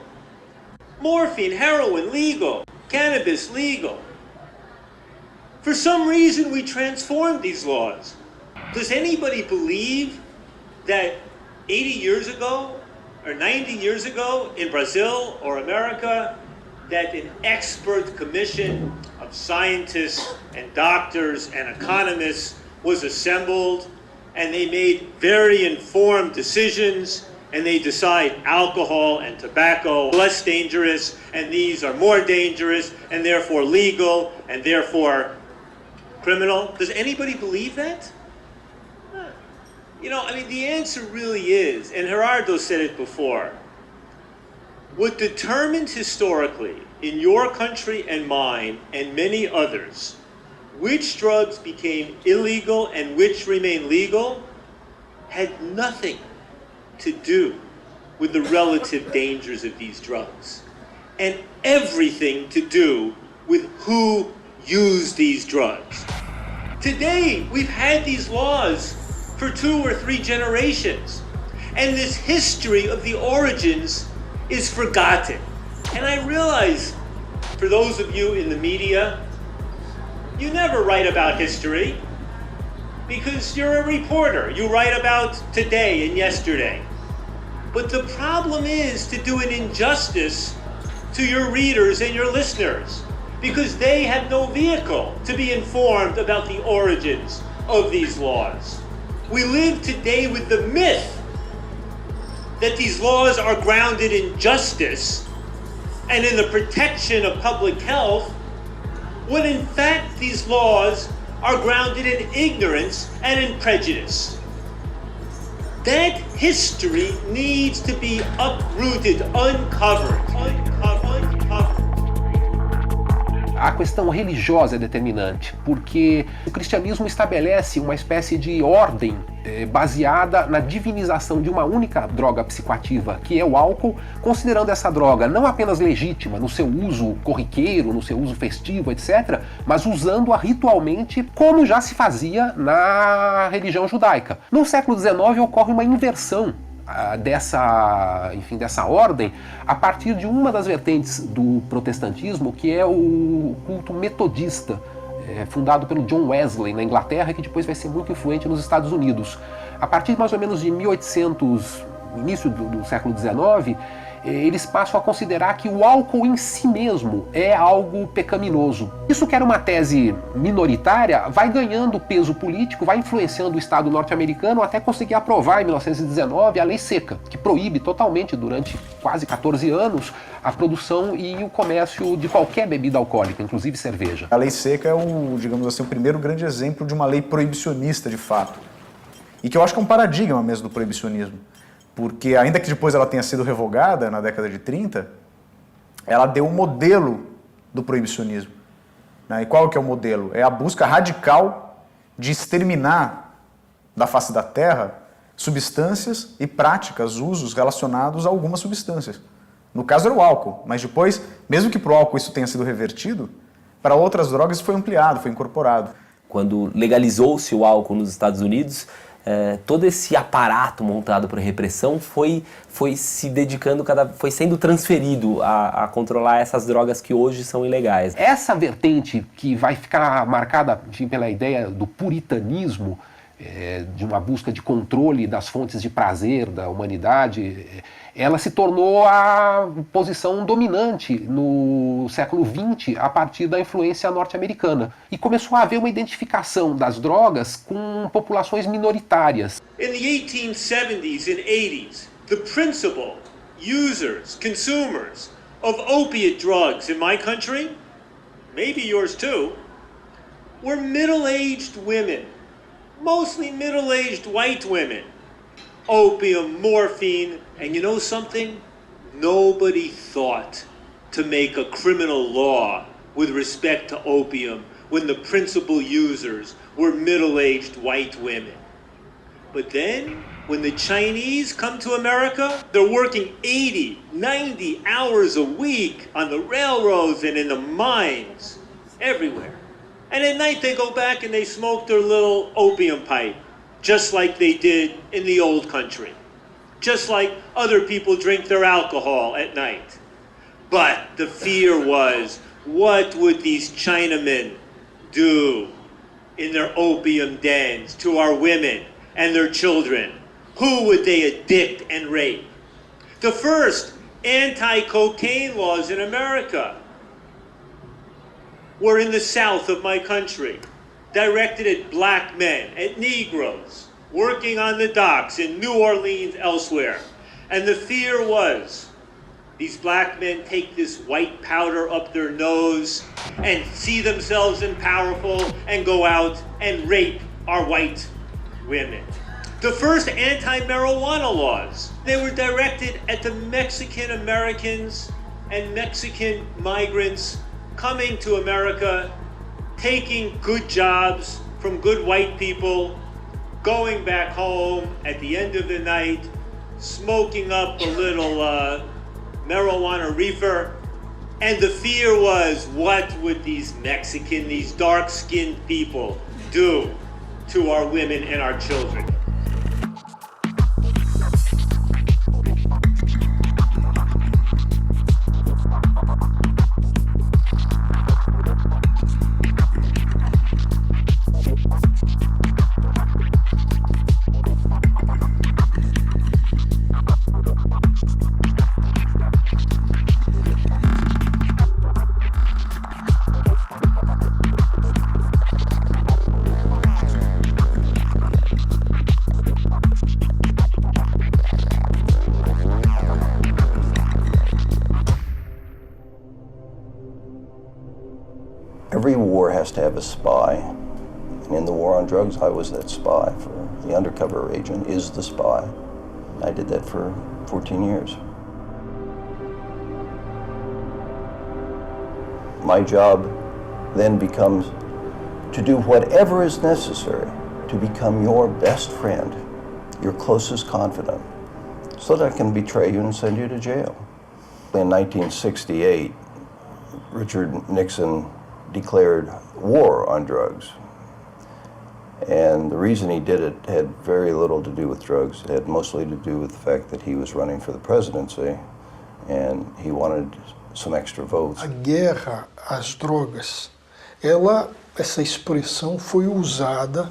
Morphine, heroin, legal. Cannabis, legal. For some reason, we transformed these laws. Does anybody believe that 80 years ago or 90 years ago in Brazil or America, that an expert commission of scientists and doctors and economists was assembled and they made very informed decisions and they decide alcohol and tobacco are less dangerous and these are more dangerous and therefore legal and therefore criminal? Does anybody believe that? You know, I mean, the answer really is, and Gerardo said it before, what determined historically in your country and mine and many others which drugs became illegal and which remain legal had nothing to do with the relative dangers of these drugs and everything to do with who used these drugs. Today, we've had these laws for 2 or 3 generations, and this history of the origins is forgotten. And I realize, for those of you in the media, you never write about history because you're a reporter. You write about today and yesterday. But the problem is to do an injustice to your readers and your listeners because they have no vehicle to be informed about the origins of these laws. We live today with the myth that these laws are grounded in justice and in the protection of public health, when in fact these laws are grounded in ignorance and in prejudice. That history needs to be uprooted, uncovered. A questão religiosa é determinante, porque o cristianismo estabelece uma espécie de ordem baseada na divinização de uma única droga psicoativa, que é o álcool, considerando essa droga não apenas legítima no seu uso corriqueiro, no seu uso festivo, etc., mas usando-a ritualmente como já se fazia na religião judaica. No século XIX ocorre uma inversão dessa ordem a partir de uma das vertentes do protestantismo, que é o culto metodista, fundado pelo John Wesley na Inglaterra, que depois vai ser muito influente nos Estados Unidos. A partir mais ou menos de 1800, início do século XIX, eles passam a considerar que o álcool em si mesmo é algo pecaminoso. Isso, que era uma tese minoritária, vai ganhando peso político, vai influenciando o Estado norte-americano até conseguir aprovar em 1919 a Lei Seca, que proíbe totalmente, durante quase 14 anos, a produção e o comércio de qualquer bebida alcoólica, inclusive cerveja. A Lei Seca é digamos assim, o primeiro grande exemplo de uma lei proibicionista de fato. E que eu acho que é um paradigma mesmo do proibicionismo. Porque, ainda que depois ela tenha sido revogada na década de 30, ela deu um modelo do proibicionismo. Né? E qual que é o modelo? É a busca radical de exterminar da face da terra substâncias e práticas, usos relacionados a algumas substâncias. No caso era o álcool, mas depois, mesmo que para o álcool isso tenha sido revertido, para outras drogas isso foi ampliado, foi incorporado. Quando legalizou-se o álcool nos Estados Unidos, todo esse aparato montado para repressão foi se dedicando, foi sendo transferido a controlar essas drogas que hoje são ilegais. Essa vertente que vai ficar marcada pela ideia do puritanismo, de uma busca de controle das fontes de prazer da humanidade, ela se tornou a posição dominante no século XX a partir da influência norte-americana. E começou a haver uma identificação das drogas com populações minoritárias. In the 1870s and 80s, the principal users, consumers of opiate drugs in my country, maybe yours too, were middle-aged women, mostly middle-aged white women. Opium, morphine, and you know something? Nobody thought to make a criminal law with respect to opium when the principal users were middle-aged white women. But then, when the Chinese come to America, they're working 80, 90 hours a week on the railroads and in the mines, everywhere. And at night they go back and they smoke their little opium pipe, just like they did in the old country. Just like other people drink their alcohol at night. But the fear was, what would these Chinamen do in their opium dens to our women and their children? Who would they addict and rape? The first anti-cocaine laws in America were in the south of my country, directed at black men, at Negroes, working on the docks in New Orleans, elsewhere. And the fear was, these black men take this white powder up their nose and see themselves as powerful and go out and rape our white women. The first anti-marijuana laws, they were directed at the Mexican Americans and Mexican migrants coming to America, taking good jobs from good white people, going back home at the end of the night, smoking up a little marijuana reefer. And the fear was, what would these Mexican, these dark-skinned people do to our women and our children? Every war has to have a spy. And in the war on drugs, I was that spy. For the undercover agent is the spy. I did that for 14 years. My job then becomes to do whatever is necessary to become your best friend, your closest confidant, so that I can betray you and send you to jail. In 1968, Richard Nixon declared war on drugs. And the reason he did it had very little to do with drugs. It had mostly to do with the fact that he was running for the presidency and he wanted some extra votes. A guerra às drogas, essa expressão foi usada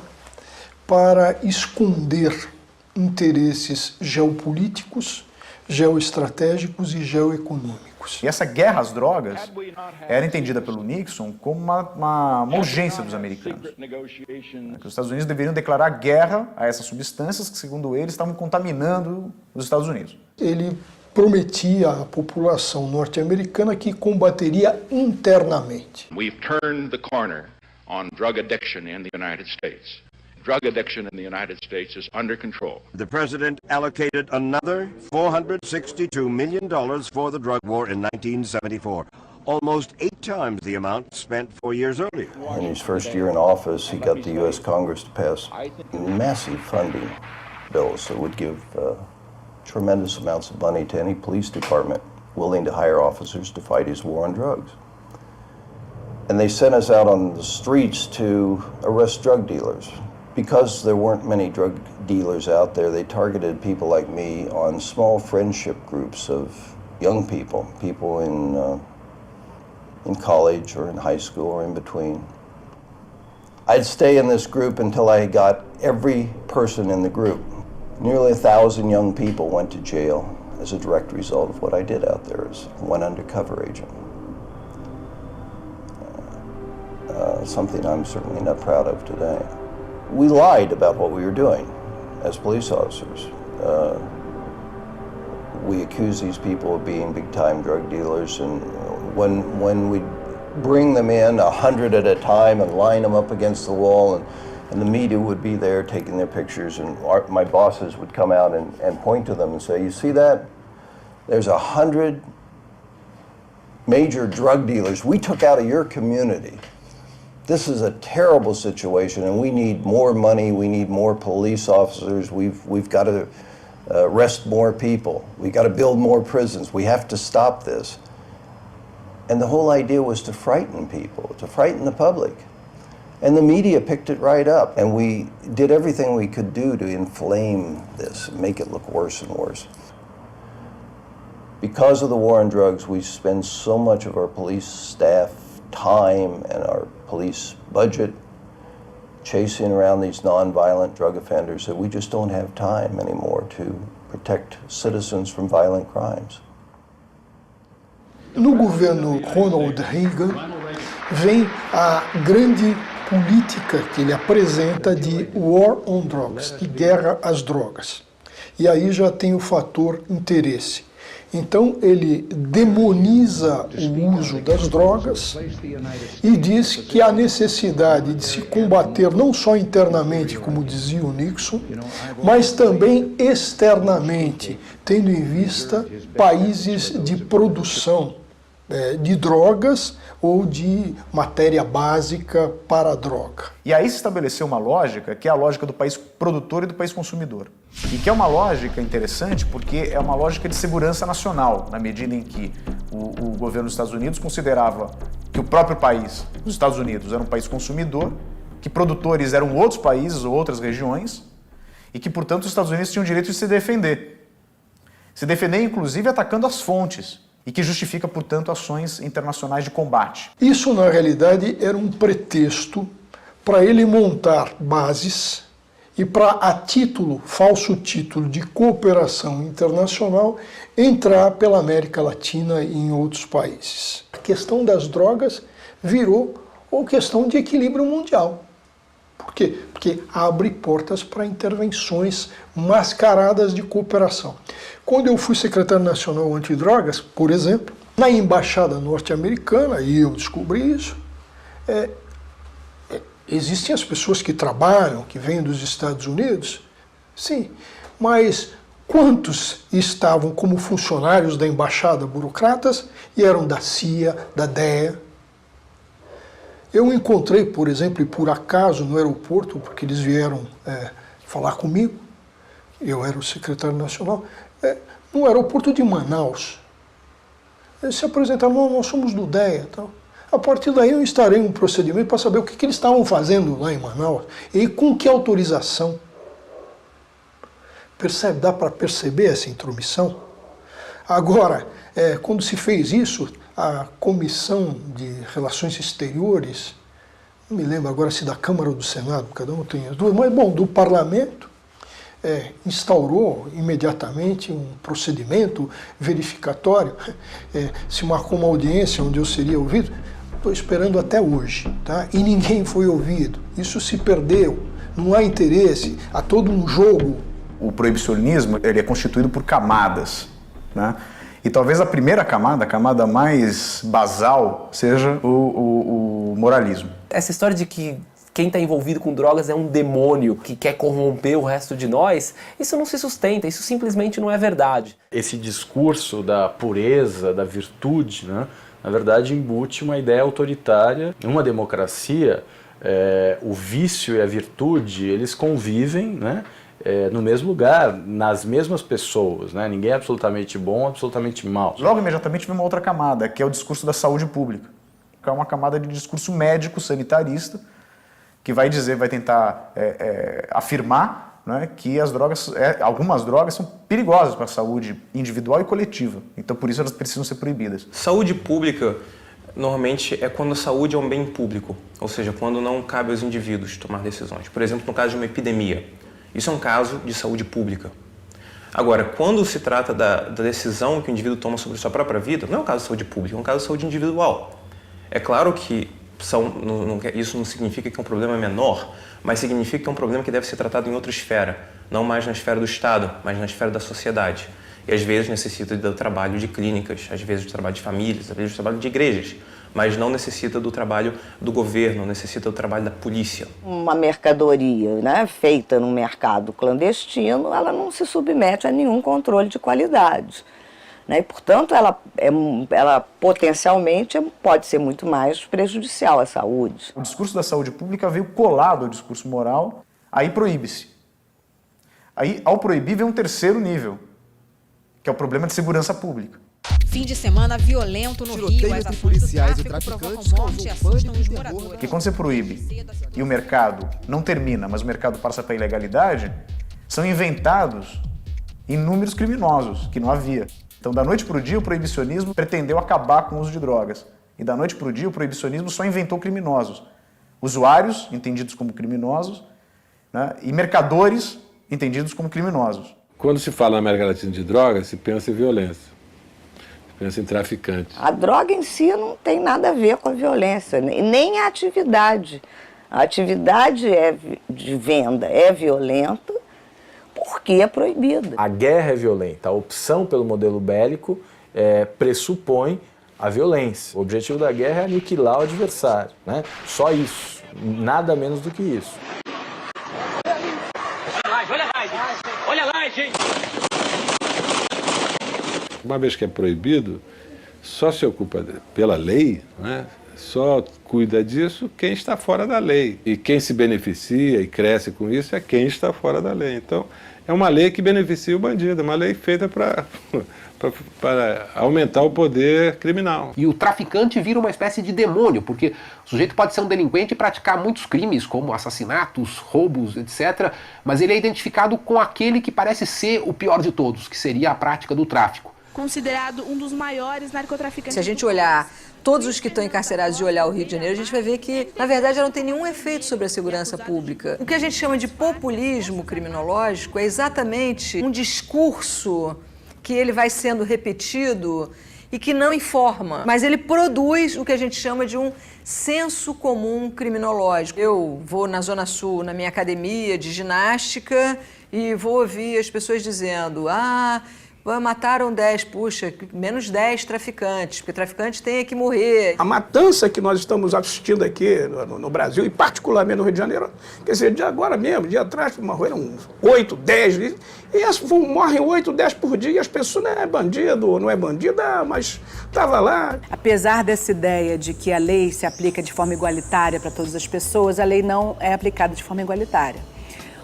para esconder interesses geopolíticos, geoestratégicos e geoeconômicos. E essa guerra às drogas era entendida pelo Nixon como uma urgência dos americanos. Que os Estados Unidos deveriam declarar guerra a essas substâncias que, segundo ele, estavam contaminando os Estados Unidos. Ele prometia à população norte-americana que combateria internamente. We've turned the corner on drug addiction in the United States. Drug addiction in the United States is under control. The president allocated another $462 million for the drug war in 1974, almost 8 times the amount spent 4 years earlier. In his first year in office, he got the U.S. Congress to pass massive funding bills that would give tremendous amounts of money to any police department willing to hire officers to fight his war on drugs. And they sent us out on the streets to arrest drug dealers. Because there weren't many drug dealers out there, they targeted people like me on small friendship groups of young people, people in college or in high school or in between. I'd stay in this group until I got every person in the group. Nearly 1,000 young people went to jail as a direct result of what I did out there as one undercover agent. Something I'm certainly not proud of today. We lied about what we were doing as police officers. We accused these people of being big-time drug dealers, and when we'd bring them in 100 at a time and line them up against the wall, and the media would be there taking their pictures, and my bosses would come out and point to them and say, you see that? There's 100 major drug dealers we took out of your community. This is a terrible situation, and we need more money, we need more police officers, we've got to arrest more people, we've got to build more prisons, we have to stop this. And the whole idea was to frighten people, to frighten the public. And the media picked it right up, and we did everything we could do to inflame this, make it look worse and worse. Because of the war on drugs, we spend so much of our police staff time and our police budget chasing around these non-violent drug offenders that we just don't have time anymore to protect citizens from violent crimes. No governo Ronald Reagan vem a grande política que ele apresenta de War on Drugs, de guerra às drogas. E aí já tem o fator interesse. Então ele demoniza o uso das drogas e diz que há necessidade de se combater não só internamente, como dizia o Nixon, mas também externamente, tendo em vista países de produção de drogas ou de matéria básica para a droga. E aí se estabeleceu uma lógica que é a lógica do país produtor e do país consumidor. E que é uma lógica interessante porque é uma lógica de segurança nacional, na medida em que o governo dos Estados Unidos considerava que o próprio país, os Estados Unidos, era um país consumidor, que produtores eram outros países ou outras regiões e que, portanto, os Estados Unidos tinham o direito de se defender. Se defender, inclusive, atacando as fontes. E que justifica, portanto, ações internacionais de combate. Isso, na realidade, era um pretexto para ele montar bases e para, a título, falso título de cooperação internacional, entrar pela América Latina e em outros países. A questão das drogas virou uma questão de equilíbrio mundial. Por quê? Porque abre portas para intervenções mascaradas de cooperação. Quando eu fui secretário nacional antidrogas, por exemplo, na embaixada norte-americana, e eu descobri isso, existem as pessoas que trabalham, que vêm dos Estados Unidos, sim, mas quantos estavam como funcionários da embaixada, burocratas, e eram da CIA, da DEA? Eu encontrei, por exemplo, e por acaso no aeroporto, porque eles vieram falar comigo, eu era o secretário nacional, no aeroporto de Manaus. Eles se apresentaram, nós somos do DEA. Então, a partir daí eu instalei um procedimento para saber o que eles estavam fazendo lá em Manaus e com que autorização. Percebe? Dá para perceber essa intromissão? Agora, quando se fez isso, a Comissão de Relações Exteriores, não me lembro agora se da Câmara ou do Senado, cada um tem as duas, mas bom, do Parlamento, instaurou imediatamente um procedimento verificatório, se marcou uma audiência onde eu seria ouvido. Estou esperando até hoje, tá? E ninguém foi ouvido. Isso se perdeu, não há interesse, há todo um jogo. O proibicionismo ele é constituído por camadas, né? E talvez a primeira camada, a camada mais basal, seja o moralismo. Essa história de que quem está envolvido com drogas é um demônio que quer corromper o resto de nós, isso não se sustenta, isso simplesmente não é verdade. Esse discurso da pureza, da virtude, né, na verdade embute uma ideia autoritária. Numa democracia, o vício e a virtude, eles convivem, né, no mesmo lugar, nas mesmas pessoas, né? Ninguém é absolutamente bom, absolutamente mau. Logo imediatamente vem uma outra camada, que é o discurso da saúde pública, que é uma camada de discurso médico, sanitarista, que vai dizer, vai tentar afirmar, né, que as drogas, algumas drogas são perigosas para a saúde individual e coletiva, então por isso elas precisam ser proibidas. Saúde pública normalmente é quando a saúde é um bem público, ou seja, quando não cabe aos indivíduos tomar decisões. Por exemplo, no caso de uma epidemia. Isso é um caso de saúde pública. Agora, quando se trata da decisão que o indivíduo toma sobre sua própria vida, não é um caso de saúde pública, é um caso de saúde individual. É claro que isso não significa que é um problema menor, mas significa que é um problema que deve ser tratado em outra esfera, não mais na esfera do Estado, mas na esfera da sociedade. E às vezes necessita do trabalho de clínicas, às vezes do trabalho de famílias, às vezes do trabalho de igrejas, mas não necessita do trabalho do governo, não necessita do trabalho da polícia. Uma mercadoria, né, feita no mercado clandestino, ela não se submete a nenhum controle de qualidade, né, e, portanto, ela potencialmente pode ser muito mais prejudicial à saúde. O discurso da saúde pública veio colado ao discurso moral, aí proíbe-se. Aí, ao proibir, vem um terceiro nível, que é o problema de segurança pública. Fim de semana violento no Rio, as ações policiais e traficantes morte e assustam os moradores. Porque quando você proíbe e o mercado não termina, mas o mercado passa para a ilegalidade, são inventados inúmeros criminosos que não havia. Então, da noite para o dia, o proibicionismo pretendeu acabar com o uso de drogas. E da noite para o dia, o proibicionismo só inventou criminosos. Usuários, entendidos como criminosos, né? E mercadores, entendidos como criminosos. Quando se fala na América Latina de drogas, se pensa em violência, se pensa em traficantes. A droga em si não tem nada a ver com a violência, nem a atividade. A atividade de venda é violenta porque é proibida. A guerra é violenta, a opção pelo modelo bélico pressupõe a violência. O objetivo da guerra é aniquilar o adversário, né? Só isso, nada menos do que isso. Olha lá, gente! Uma vez que é proibido, só se ocupa pela lei, né? Só cuida disso quem está fora da lei. E quem se beneficia e cresce com isso é quem está fora da lei. Então, é uma lei que beneficia o bandido, é uma lei feita para aumentar o poder criminal. E o traficante vira uma espécie de demônio, porque o sujeito pode ser um delinquente e praticar muitos crimes, como assassinatos, roubos, etc., mas ele é identificado com aquele que parece ser o pior de todos, que seria a prática do tráfico. Considerado um dos maiores narcotraficantes. Se a gente olhar todos os que estão encarcerados e olhar o Rio de Janeiro, a gente vai ver que, na verdade, ela não tem nenhum efeito sobre a segurança pública. O que a gente chama de populismo criminológico é exatamente um discurso que ele vai sendo repetido e que não informa, mas ele produz o que a gente chama de um senso comum criminológico. Eu vou na Zona Sul, na minha academia de ginástica, e vou ouvir as pessoas dizendo: mataram 10, puxa, menos 10 traficantes, porque traficante tem que morrer. A matança que nós estamos assistindo aqui no Brasil, e particularmente no Rio de Janeiro, quer dizer, de agora mesmo, dia atrás, morreram 8, 10, e morrem 8, 10 por dia, e as pessoas não é bandido, não é bandida, mas estava lá. Apesar dessa ideia de que a lei se aplica de forma igualitária para todas as pessoas, a lei não é aplicada de forma igualitária.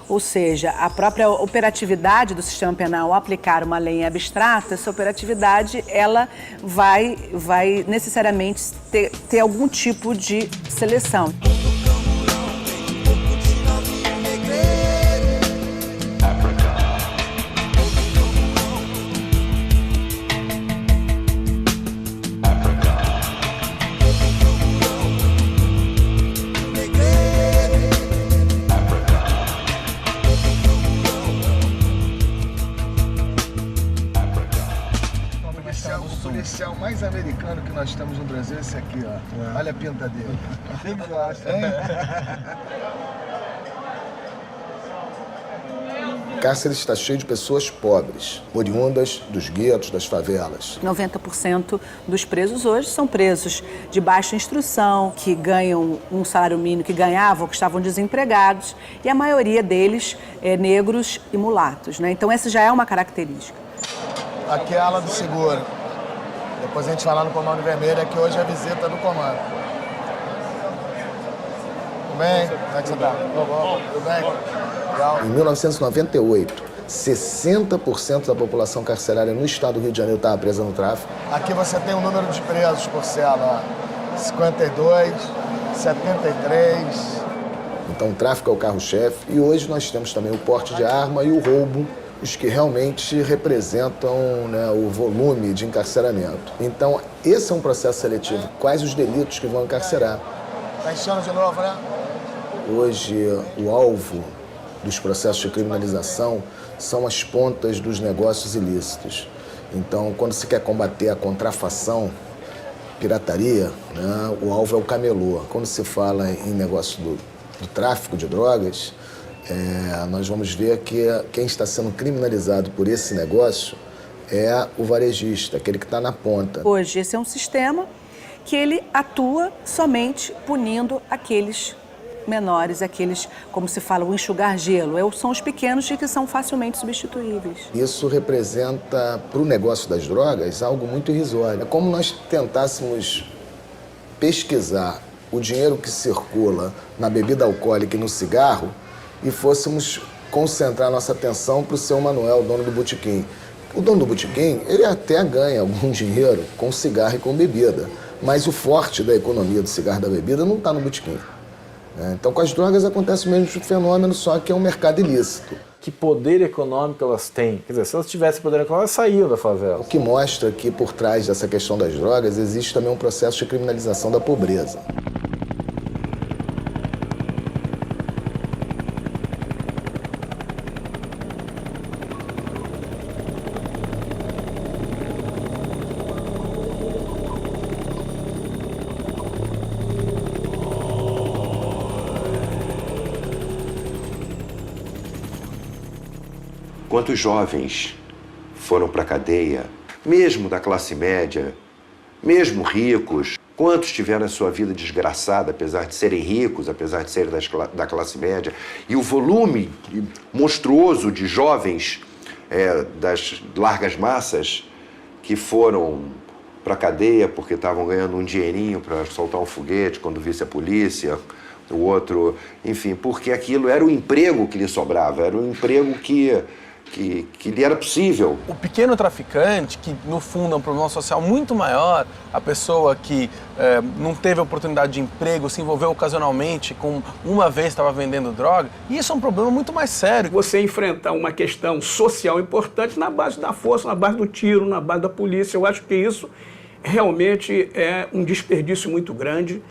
Ou seja, a própria operatividade do sistema penal ao aplicar uma lei abstrata, essa operatividade ela vai necessariamente ter algum tipo de seleção. O policial mais americano que nós temos no Brasil é esse aqui, ó. Olha a pinta dele. Sempre gosta, hein? O cárcere está cheio de pessoas pobres, oriundas dos guetos, das favelas. 90% dos presos hoje são presos de baixa instrução, que ganham um salário mínimo, que ganhavam, que estavam desempregados, e a maioria deles é negros e mulatos, né? Então essa já é uma característica. Aqui é a ala do seguro. Depois a gente vai lá no Comando Vermelho, que hoje é a visita do comando. Tudo bem? Como é que você tá? Tudo bem? Legal. Em 1998, 60% da população carcerária no estado do Rio de Janeiro estava presa no tráfico. Aqui você tem o número de presos por cela, 52, 73. Então o tráfico é o carro-chefe e hoje nós temos também o porte de arma e o roubo, os que realmente representam, né, o volume de encarceramento. Então, esse é um processo seletivo. Quais os delitos que vão encarcerar? Tá enchendo de novo, né? Hoje, o alvo dos processos de criminalização são as pontas dos negócios ilícitos. Então, quando se quer combater a contrafação, pirataria, né, o alvo é o camelô. Quando se fala em negócio do tráfico de drogas, nós vamos ver que quem está sendo criminalizado por esse negócio é o varejista, aquele que está na ponta. Hoje, esse é um sistema que ele atua somente punindo aqueles menores, aqueles, como se fala, o enxugar gelo. São os pequenos e que são facilmente substituíveis. Isso representa, para o negócio das drogas, algo muito irrisório. É como nós tentássemos pesquisar o dinheiro que circula na bebida alcoólica e no cigarro e fôssemos concentrar nossa atenção para o seu Manuel, dono do botequim. O dono do botequim, ele até ganha algum dinheiro com cigarro e com bebida, mas o forte da economia do cigarro e da bebida não está no botequim. Então, com as drogas acontece o mesmo fenômeno, só que é um mercado ilícito. Que poder econômico elas têm? Quer dizer, se elas tivessem poder econômico, elas saíam da favela. O que mostra que por trás dessa questão das drogas existe também um processo de criminalização da pobreza. Quantos jovens foram para a cadeia, mesmo da classe média, mesmo ricos? Quantos tiveram a sua vida desgraçada, apesar de serem ricos, apesar de serem da classe média? E o volume monstruoso de jovens das largas massas que foram para a cadeia porque estavam ganhando um dinheirinho para soltar um foguete quando visse a polícia, o outro, enfim, porque aquilo era o emprego que lhe sobrava, era o emprego que lhe era possível. O pequeno traficante, que no fundo é um problema social muito maior, a pessoa que não teve oportunidade de emprego, se envolveu ocasionalmente, uma vez estava vendendo droga, e isso é um problema muito mais sério. Você enfrentar uma questão social importante na base da força, na base do tiro, na base da polícia, eu acho que isso realmente é um desperdício muito grande.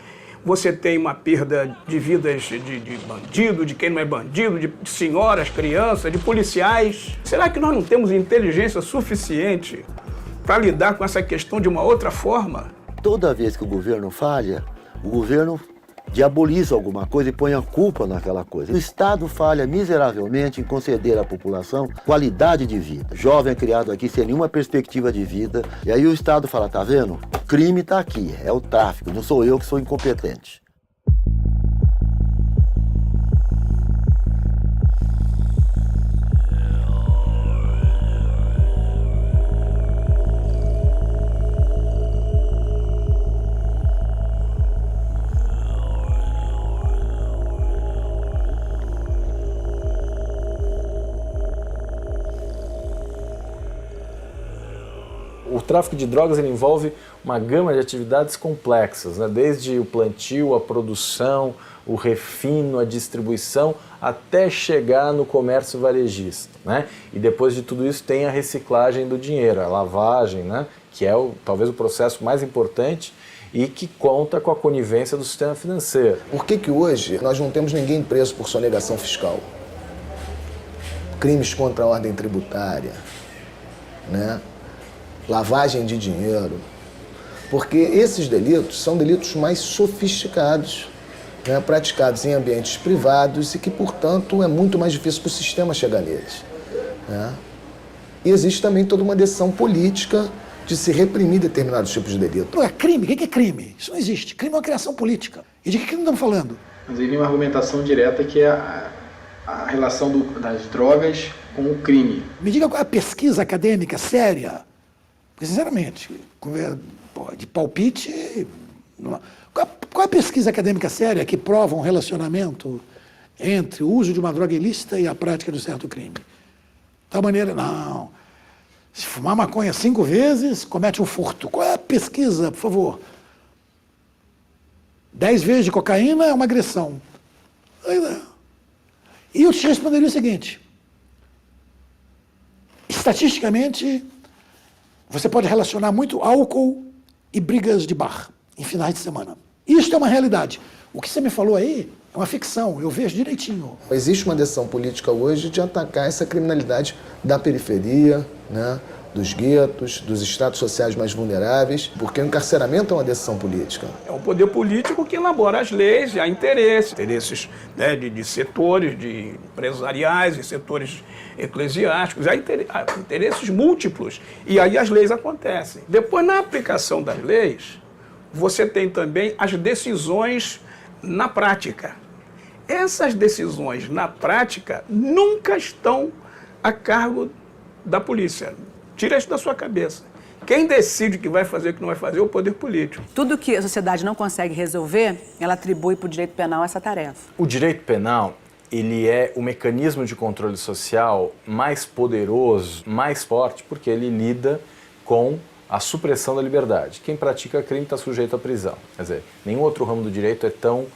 Você tem uma perda de vidas de bandido, de quem não é bandido, de senhoras, crianças, de policiais. Será que nós não temos inteligência suficiente para lidar com essa questão de uma outra forma? Toda vez que o governo falha, o governo diaboliza alguma coisa e põe a culpa naquela coisa. O Estado falha miseravelmente em conceder à população qualidade de vida. Jovem é criado aqui sem nenhuma perspectiva de vida, e aí o Estado fala, tá vendo? O crime tá aqui, é o tráfico, não sou eu que sou incompetente. O tráfico de drogas ele envolve uma gama de atividades complexas, né? Desde o plantio, a produção, o refino, a distribuição, até chegar no comércio varejista, né? E depois de tudo isso tem a reciclagem do dinheiro, a lavagem, né? Que é talvez o processo mais importante e que conta com a conivência do sistema financeiro. Por que hoje nós não temos ninguém preso por sonegação fiscal? Crimes contra a ordem tributária, né? Lavagem de dinheiro, porque esses delitos são delitos mais sofisticados, né, praticados em ambientes privados e que, portanto, é muito mais difícil para o sistema chegar neles. Né? E existe também toda uma decisão política de se reprimir determinados tipos de delito. Não é crime? O que é crime? Isso não existe. Crime é uma criação política. E de que crime estamos falando? Mas aí vem uma argumentação direta que é a relação das drogas com o crime. Me diga qual é a pesquisa acadêmica séria. Porque, sinceramente, de palpite... Qual é a pesquisa acadêmica séria que prova um relacionamento entre o uso de uma droga ilícita e a prática de um certo crime? De tal maneira, não. Se fumar maconha 5 vezes, comete um furto. Qual é a pesquisa, por favor? 10 vezes de cocaína é uma agressão. E eu te responderia o seguinte. Estatisticamente... Você pode relacionar muito álcool e brigas de bar em finais de semana. Isso é uma realidade. O que você me falou aí é uma ficção, eu vejo direitinho. Existe uma decisão política hoje de atacar essa criminalidade da periferia, né, dos guetos, dos estratos sociais mais vulneráveis, porque o encarceramento é uma decisão política. É o poder político que elabora as leis e há interesses né, de setores de empresariais e setores eclesiásticos, há interesses múltiplos, e aí as leis acontecem. Depois, na aplicação das leis, você tem também as decisões na prática. Essas decisões na prática nunca estão a cargo da polícia. Tira isso da sua cabeça. Quem decide o que vai fazer e o que não vai fazer é o poder político. Tudo que a sociedade não consegue resolver, ela atribui para o direito penal essa tarefa. O direito penal, ele é o mecanismo de controle social mais poderoso, mais forte, porque ele lida com a supressão da liberdade. Quem pratica crime está sujeito à prisão. Quer dizer, nenhum outro ramo do direito é tão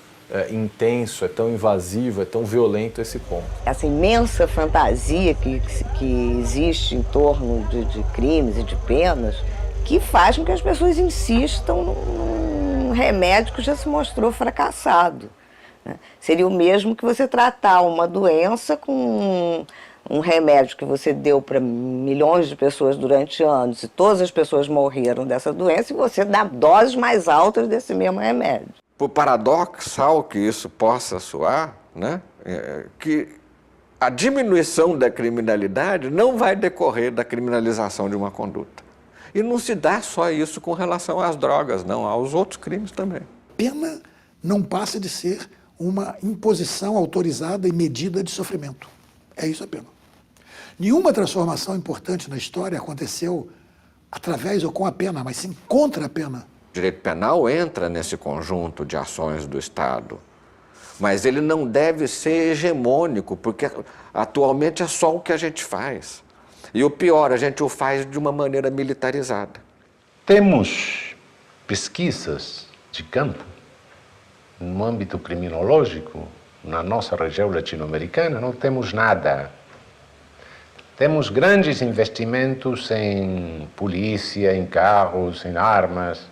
intenso, é tão invasivo, é tão violento a esse ponto. Essa imensa fantasia que existe em torno de crimes e de penas, que faz com que as pessoas insistam num remédio que já se mostrou fracassado. Né? Seria o mesmo que você tratar uma doença com um remédio que você deu para milhões de pessoas durante anos e todas as pessoas morreram dessa doença e você dá doses mais altas desse mesmo remédio. Por paradoxal que isso possa soar, né, que A diminuição da criminalidade não vai decorrer da criminalização de uma conduta. E não se dá só isso com relação às drogas, não, aos outros crimes também. Pena não passa de ser uma imposição autorizada e medida de sofrimento. É isso a pena. Nenhuma transformação importante na história aconteceu através ou com a pena, mas sim contra a pena. O direito penal entra nesse conjunto de ações do Estado, mas ele não deve ser hegemônico, porque atualmente é só o que a gente faz. E o pior, a gente o faz de uma maneira militarizada. Temos pesquisas de campo no âmbito criminológico, na nossa região latino-americana, não temos nada. Temos grandes investimentos em polícia, em carros, em armas.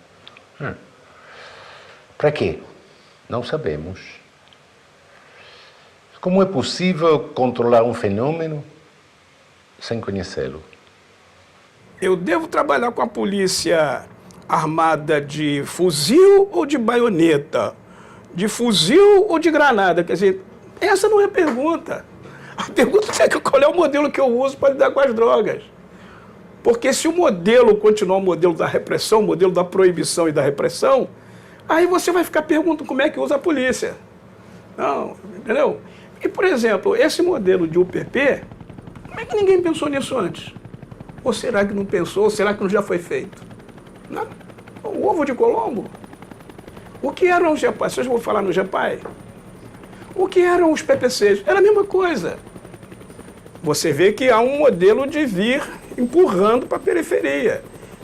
Para quê? Não sabemos. Como é possível controlar um fenômeno sem conhecê-lo? Eu devo trabalhar com a polícia armada de fuzil ou de baioneta? De fuzil ou de granada? Quer dizer, essa não é a pergunta. A pergunta é qual é o modelo que eu uso para lidar com as drogas. Porque se o modelo continuar o modelo da repressão, o modelo da proibição e da repressão, aí você vai ficar perguntando como é que usa a polícia. Não, entendeu? E, por exemplo, esse modelo de UPP, como é que ninguém pensou nisso antes? Ou será que não pensou? Ou será que não já foi feito? Não. O ovo de Colombo? O que eram os GEPAI? Vocês vão falar no GEPAI? O que eram os PPCs? Era a mesma coisa. Você vê que há um modelo de vir empurrando para a periferia.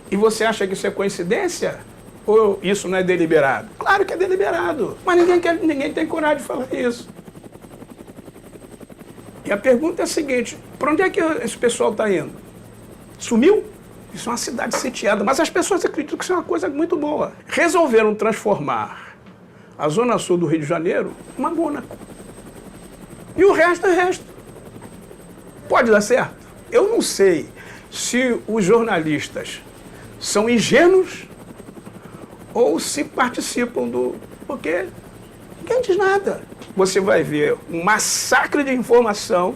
E você acha que isso é coincidência? Ou isso não é deliberado? Claro que é deliberado, mas ninguém tem coragem de falar isso. E a pergunta é a seguinte, para onde é que esse pessoal está indo? Sumiu? Isso é uma cidade sitiada, mas as pessoas acreditam que isso é uma coisa muito boa. Resolveram transformar a Zona Sul do Rio de Janeiro em uma Mônaco. E o resto é resto. Pode dar certo? Eu não sei se os jornalistas são ingênuos ou se participam do... Porque ninguém diz nada. Você vai ver um massacre de informação,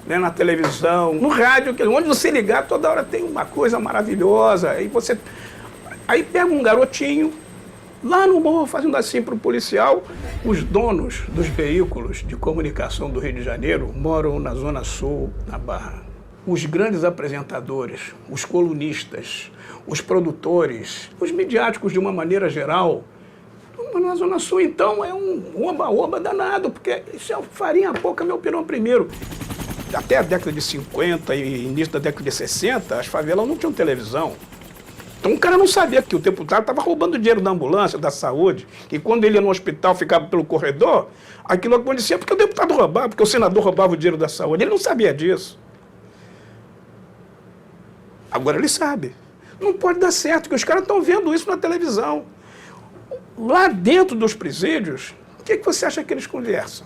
né, na televisão, no rádio, onde você ligar, toda hora tem uma coisa maravilhosa. Aí pega um garotinho, lá no morro, fazendo assim para o policial. Os donos dos veículos de comunicação do Rio de Janeiro moram na Zona Sul, na Barra. Os grandes apresentadores, os colunistas, os produtores, os midiáticos de uma maneira geral, na Zona Sul, então, é um oba-oba danado, porque isso é farinha pouca, meu pirão primeiro. Até a década de 50 e início da década de 60, as favelas não tinham televisão. Então o cara não sabia que o deputado estava roubando dinheiro da ambulância, da saúde, e quando ele ia no hospital, ficava pelo corredor, aquilo acontecia porque o deputado roubava, porque o senador roubava o dinheiro da saúde. Ele não sabia disso. Agora ele sabe. Não pode dar certo, porque os caras estão vendo isso na televisão. Lá dentro dos presídios, o que você acha que eles conversam?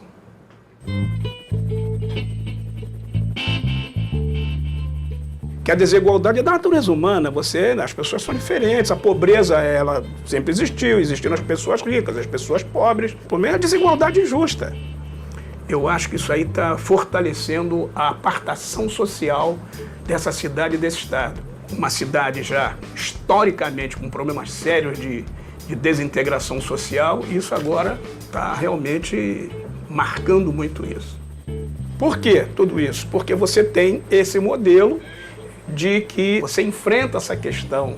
Que a desigualdade é da natureza humana, as pessoas são diferentes, a pobreza ela sempre existiu, existiram as pessoas ricas, as pessoas pobres, por meio da desigualdade injusta. Eu acho que isso aí está fortalecendo a apartação social dessa cidade e desse estado. Uma cidade já historicamente com problemas sérios de desintegração social, e isso agora está realmente marcando muito isso. Por que tudo isso? Porque você tem esse modelo de que você enfrenta essa questão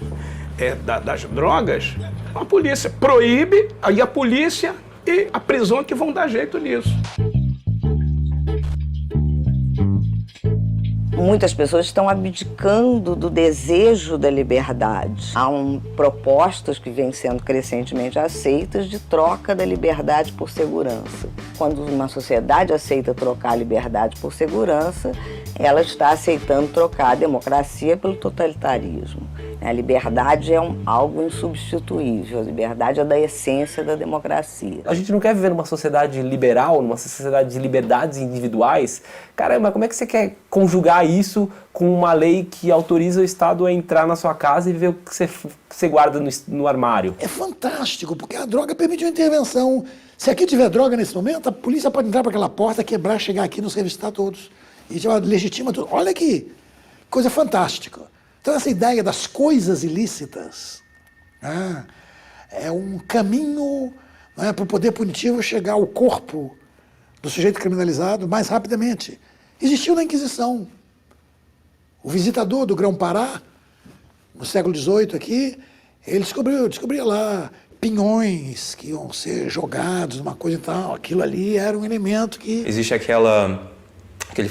das drogas, a polícia proíbe, aí a polícia e a prisão que vão dar jeito nisso. Muitas pessoas estão abdicando do desejo da liberdade. Há propostas que vêm sendo crescentemente aceitas de troca da liberdade por segurança. Quando uma sociedade aceita trocar a liberdade por segurança, ela está aceitando trocar a democracia pelo totalitarismo. A liberdade é algo insubstituível, a liberdade é da essência da democracia. A gente não quer viver numa sociedade liberal, numa sociedade de liberdades individuais. Caramba, como é que você quer conjugar isso com uma lei que autoriza o Estado a entrar na sua casa e ver o que você guarda no armário? É fantástico, porque a droga permite uma intervenção. Se aqui tiver droga nesse momento, a polícia pode entrar para aquela porta, quebrar, chegar aqui e nos revistar todos. e legitima tudo. Olha que coisa fantástica. Então essa ideia das coisas ilícitas, né, é um caminho, né, para o poder punitivo chegar ao corpo do sujeito criminalizado mais rapidamente. Existiu na Inquisição. O visitador do Grão-Pará, no século XVIII aqui, ele descobria lá pinhões que iam ser jogados, uma coisa e tal. Aquilo ali era um elemento que... Existe aquele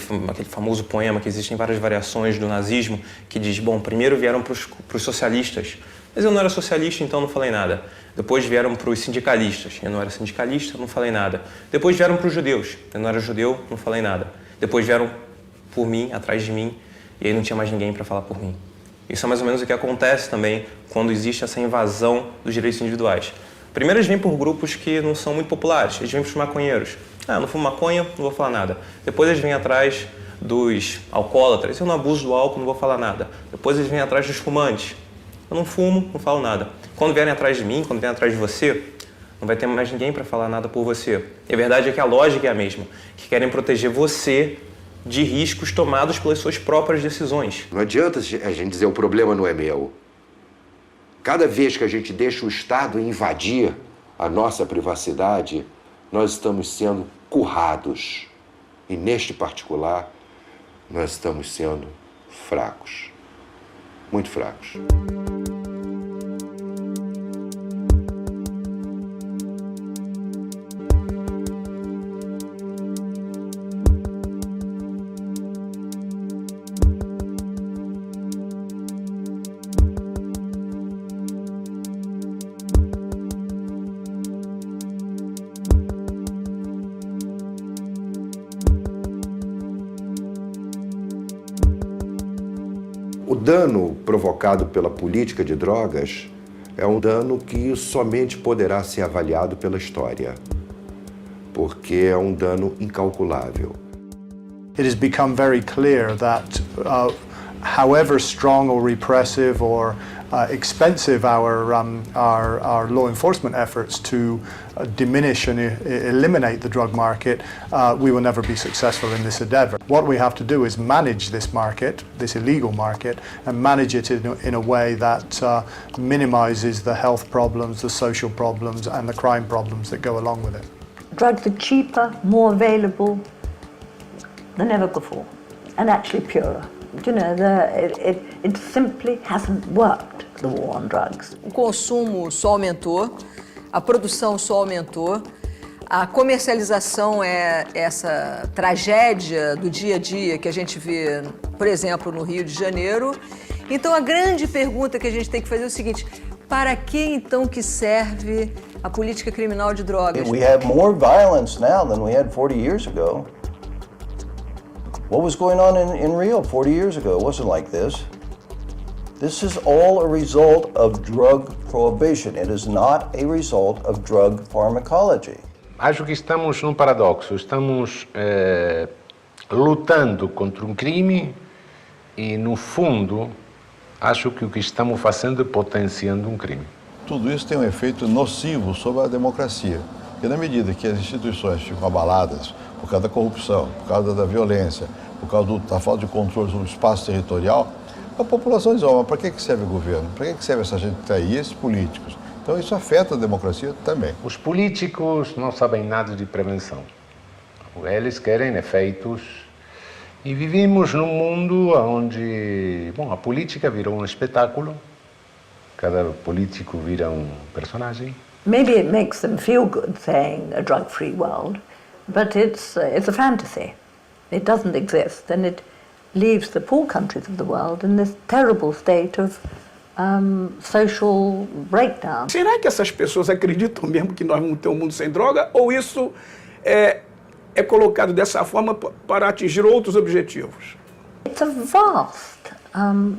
famoso poema que existe em várias variações do nazismo, que diz, bom, primeiro vieram para os socialistas, mas eu não era socialista, então não falei nada. Depois vieram para os sindicalistas, eu não era sindicalista, não falei nada. Depois vieram para os judeus, eu não era judeu, não falei nada. Depois vieram por mim, atrás de mim, e aí não tinha mais ninguém para falar por mim. Isso é mais ou menos o que acontece também quando existe essa invasão dos direitos individuais. Primeiro eles vêm por grupos que não são muito populares, eles vêm para os maconheiros. Ah, não fumo maconha, não vou falar nada. Depois eles vêm atrás dos alcoólatras, eu não abuso do álcool, não vou falar nada. Depois eles vêm atrás dos fumantes, eu não fumo, não falo nada. Quando vierem atrás de mim, quando vierem atrás de você, não vai ter mais ninguém para falar nada por você. E a verdade é que a lógica é a mesma, que querem proteger você de riscos tomados pelas suas próprias decisões. Não adianta a gente dizer o problema não é meu. Cada vez que a gente deixa o Estado invadir a nossa privacidade, nós estamos sendo currados. E neste particular, nós estamos sendo fracos. Muito fracos. O dano provocado pela política de drogas é um dano que somente poderá ser avaliado pela história, porque é um dano incalculável. It has become very clear that however strong or repressive or expensive our law enforcement efforts to diminish and eliminate the drug market, we will never be successful in this endeavor. What we have to do is manage this market, this illegal market, and manage it in a way that minimizes the health problems, the social problems, and the crime problems that go along with it. Drugs are cheaper, more available than ever before, and actually purer. You know, it simply hasn't worked, the war on drugs. O consumo só aumentou, a produção só aumentou, a comercialização é essa tragédia do dia a dia que a gente vê, por exemplo, no Rio de Janeiro. Então a grande pergunta que a gente tem que fazer é o seguinte: para que então que serve a política criminal de drogas? We have more violence now than we had 40 years ago. What was going on in Rio 40 years ago? It wasn't like this. This is all a result of drug prohibition. It is not a result of drug pharmacology. Acho que estamos num paradoxo. Estamos lutando contra um crime e, no fundo, acho que o que estamos fazendo é potenciando um crime. Tudo isso tem um efeito nocivo sobre a democracia. Porque na medida que as instituições ficam abaladas por causa da corrupção, por causa da violência, por causa da falta de controle sobre o espaço territorial, a população diz, mas para que serve o governo? Para que serve essa gente que está aí, esses políticos? Então isso afeta a democracia também. Os políticos não sabem nada de prevenção. Eles querem efeitos. E vivimos num mundo onde, a política virou um espetáculo. Cada político vira um personagem. Maybe it makes them feel good saying a drug-free world, but it's a fantasy. It doesn't exist, and it leaves the poor countries of the world in this terrible state of social breakdown. Será que essas pessoas acreditam mesmo que nós vamos ter um mundo sem droga? Ou isso é colocado dessa forma para atingir outros objetivos? It's a vast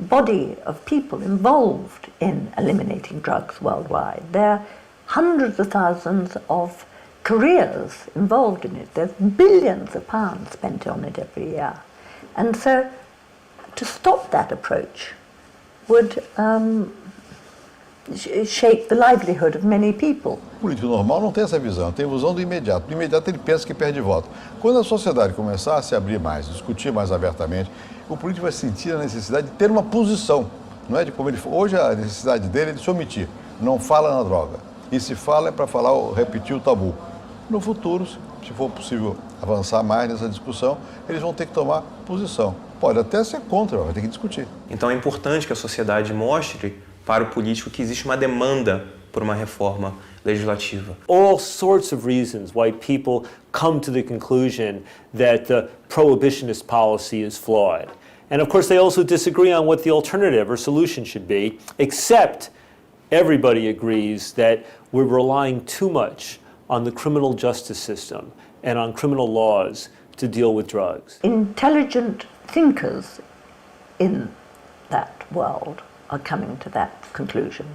body of people involved in eliminating drugs worldwide. There are hundreds of thousands of careers involved in it. There's billions of pounds spent on it every year. And so to stop that approach would shape the livelihood of many people. O político normal não tem essa visão, tem a visão do imediato. Do imediato ele pensa que perde voto. Quando a sociedade começar a se abrir mais, discutir mais abertamente, o político vai sentir a necessidade de ter uma posição. Não é de como ele hoje a necessidade dele é de se omitir. Não fala na droga. E se fala é para falar, repetir o tabu. No futuro, se for possível avançar mais nessa discussão, eles vão ter que tomar posição. Pode até ser contra, vai ter que discutir. Então é importante que a sociedade mostre para o político que existe uma demanda por uma reforma legislativa. All sorts of reasons why people come to the conclusion that the prohibitionist policy is flawed. And of course they also disagree on what the alternative or solution should be, except everybody agrees that we're relying too much on the criminal justice system and on criminal laws to deal with drugs. Intelligent thinkers in that world are coming to that conclusion.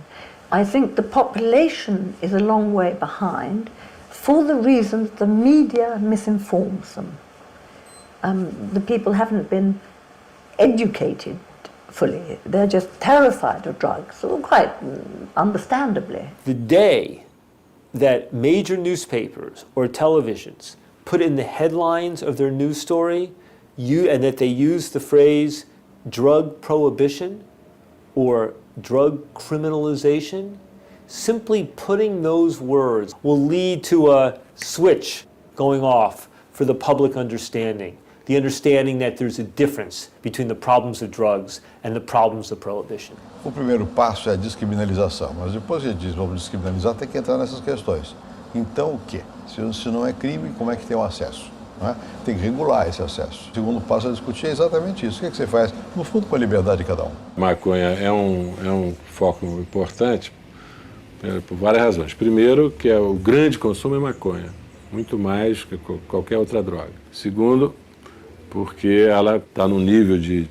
I think the population is a long way behind for the reason that the media misinforms them. The people haven't been educated fully. They're just terrified of drugs, quite understandably. The day that major newspapers or televisions put in the headlines of their news story and that they use the phrase drug prohibition or drug criminalization, simply putting those words will lead to a switch going off for the public understanding. The understanding that there's a difference between the problems of drugs and the problems of prohibition. O primeiro passo é a descriminalização, mas depois que diz vamos descriminalizar, tem que entrar nessas questões. Então o quê? Se não é crime, como é que tem o acesso? Não é? Tem que regular esse acesso. O segundo passo a discutir é exatamente isso. O que é que você faz, no fundo, com a liberdade de cada um? Maconha é um foco importante por várias razões. Primeiro, que o grande consumo é maconha, muito mais que qualquer outra droga. Segundo, porque ela está num nível de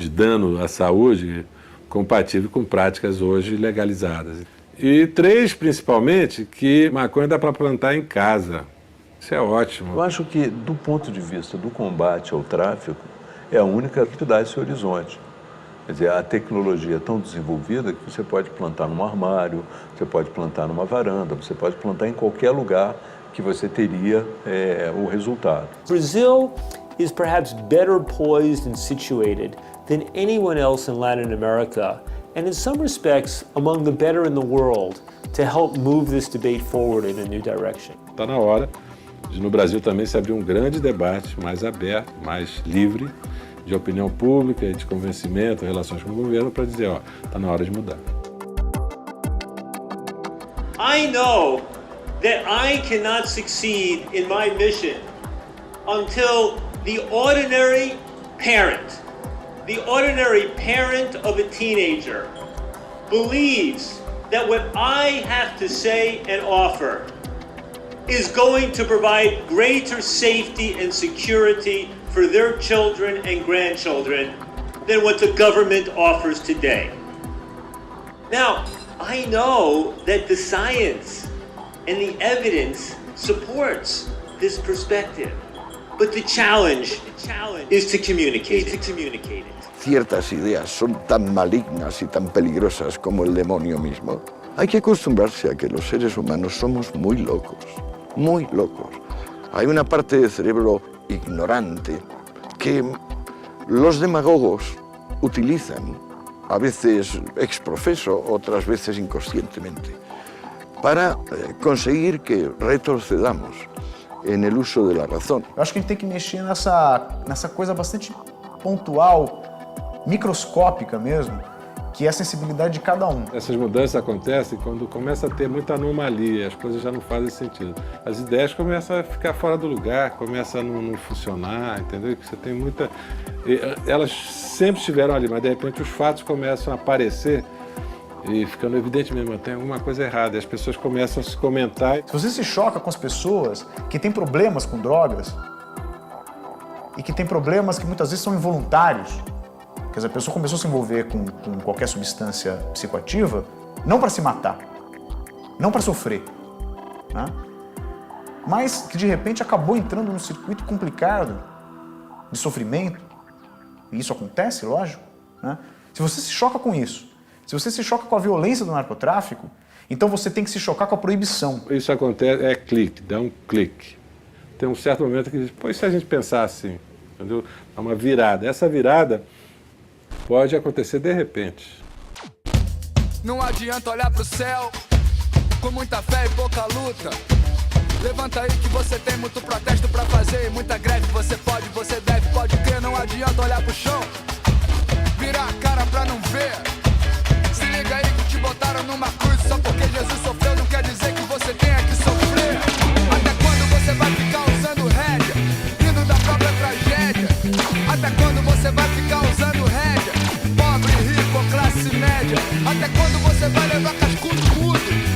dano à saúde compatível com práticas hoje legalizadas. E três, principalmente, que maconha dá para plantar em casa. Isso é ótimo. Eu acho que, do ponto de vista do combate ao tráfico, é a única que dá esse horizonte. Quer dizer, a tecnologia é tão desenvolvida que você pode plantar num armário, você pode plantar numa varanda, você pode plantar em qualquer lugar que você teria o resultado. Brazil is perhaps better poised and situated than anyone else in Latin America, and in some respects among the better in the world, to help move this debate forward in a new direction. Está na hora de no Brasil também se abrir um grande debate mais aberto, mais livre, de opinião pública, de convencimento, relações com o governo, para dizer, ó, está na hora de mudar. I know that I cannot succeed in my mission until the ordinary parent of a teenager believes that what I have to say and offer is going to provide greater safety and security for their children and grandchildren than what the government offers today. Now, I know that the science and the evidence supports this perspective, but the challenge is to communicate it. Ciertas ideas son tan malignas y tan peligrosas como el demonio mismo. Hay que acostumbrarse a que los seres humanos somos muy locos. Muy locos. Hay una parte del cerebro ignorante que los demagogos utilizan, a veces ex profeso, otras veces inconscientemente, para conseguir que retrocedamos en el uso de la razón. Eu acho que a gente tem que mexer nessa coisa bastante pontual, microscópica mesmo, que é a sensibilidade de cada um. Essas mudanças acontecem quando começa a ter muita anomalia, as coisas já não fazem sentido. As ideias começam a ficar fora do lugar, começam a não funcionar, entendeu? Você tem muita... Elas sempre estiveram ali, mas de repente os fatos começam a aparecer e ficando evidente mesmo, tem alguma coisa errada, e as pessoas começam a se comentar. Se você se choca com as pessoas que têm problemas com drogas e que têm problemas que muitas vezes são involuntários, quer dizer, a pessoa começou a se envolver com qualquer substância psicoativa, não para se matar, não para sofrer, né? Mas que de repente acabou entrando num circuito complicado de sofrimento, e isso acontece, lógico, né? Se você se choca com isso, Se você se choca com a violência do narcotráfico, então você tem que se chocar com a proibição. Isso acontece, é clique, dá um clique. Tem um certo momento que diz, pô, e se a gente pensar assim? Entendeu? É uma virada. Essa virada pode acontecer de repente. Não adianta olhar pro céu com muita fé e pouca luta. Levanta aí que você tem muito protesto pra fazer e muita greve. Você pode, você deve, pode ter. Não adianta olhar pro chão, virar a cara pra não ver. Se liga aí que te botaram numa cruz. Só porque Jesus sofreu não quer dizer que você tenha que sofrer. Até quando você vai ficar usando rédea, rindo da própria tragédia? Até quando você vai ficar usando rédea, pobre, rico ou classe média? Até quando você vai levar cascudo mudo?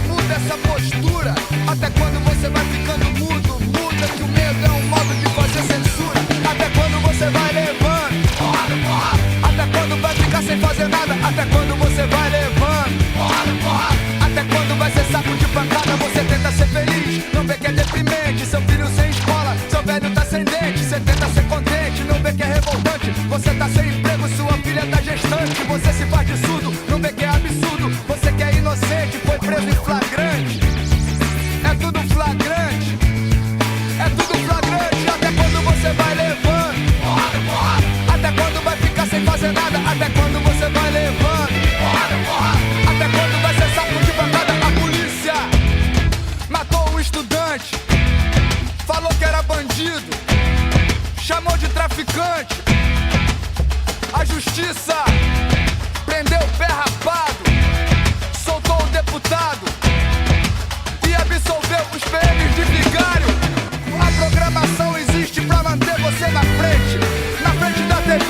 Muda essa postura. Até quando você vai ficando mudo? Muda que o medo é um modo de fazer censura. Até quando você vai levando? Até quando vai ficar sem fazer nada? Até quando você vai levando? Até quando vai ser saco de pancada? Você tenta ser feliz, não vê que é deprimente. Seu filho sem escola, seu velho tá sem dente. Você tenta ser contente, não vê que é revoltante. Você tá sem emprego, sua filha tá gestante. Você se faz de surdo, não vê que é absurdo. Você que é inocente, foi preso em flagrante. É tudo flagrante, é tudo flagrante. Até quando você vai levando? Até quando vai ficar sem fazer nada? Até quando você vai levando? Até quando vai ser saco de pancada? A polícia matou um estudante, falou que era bandido, chamou de traficante. A justiça prendeu o pé rapado, soltou o deputado e absolveu os PMs de vigário. A programação existe pra manter você na frente da TV,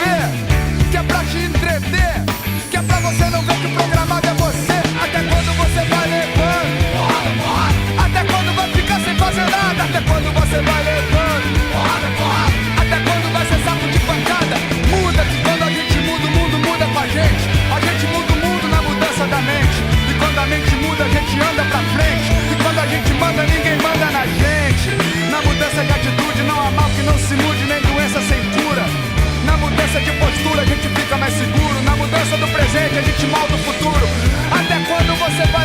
que é pra te entreter, que é pra você não ver que o programado é você. Até quando você vai levando? Até quando vai ficar sem fazer nada? Até quando você vai levando? Até quando vai ser saco de pancada? Muda que quando a gente muda, o mundo muda com a gente. A gente muda o mundo na mudança da mente. E quando a mente muda, a gente anda pra frente. E quando a gente manda, ninguém manda na gente. Na mudança de atitude não há mal que não se mude, nem doença sem cura. Na mudança de postura a gente fica mais seguro. Na mudança do presente a gente molda o futuro. Até quando você vai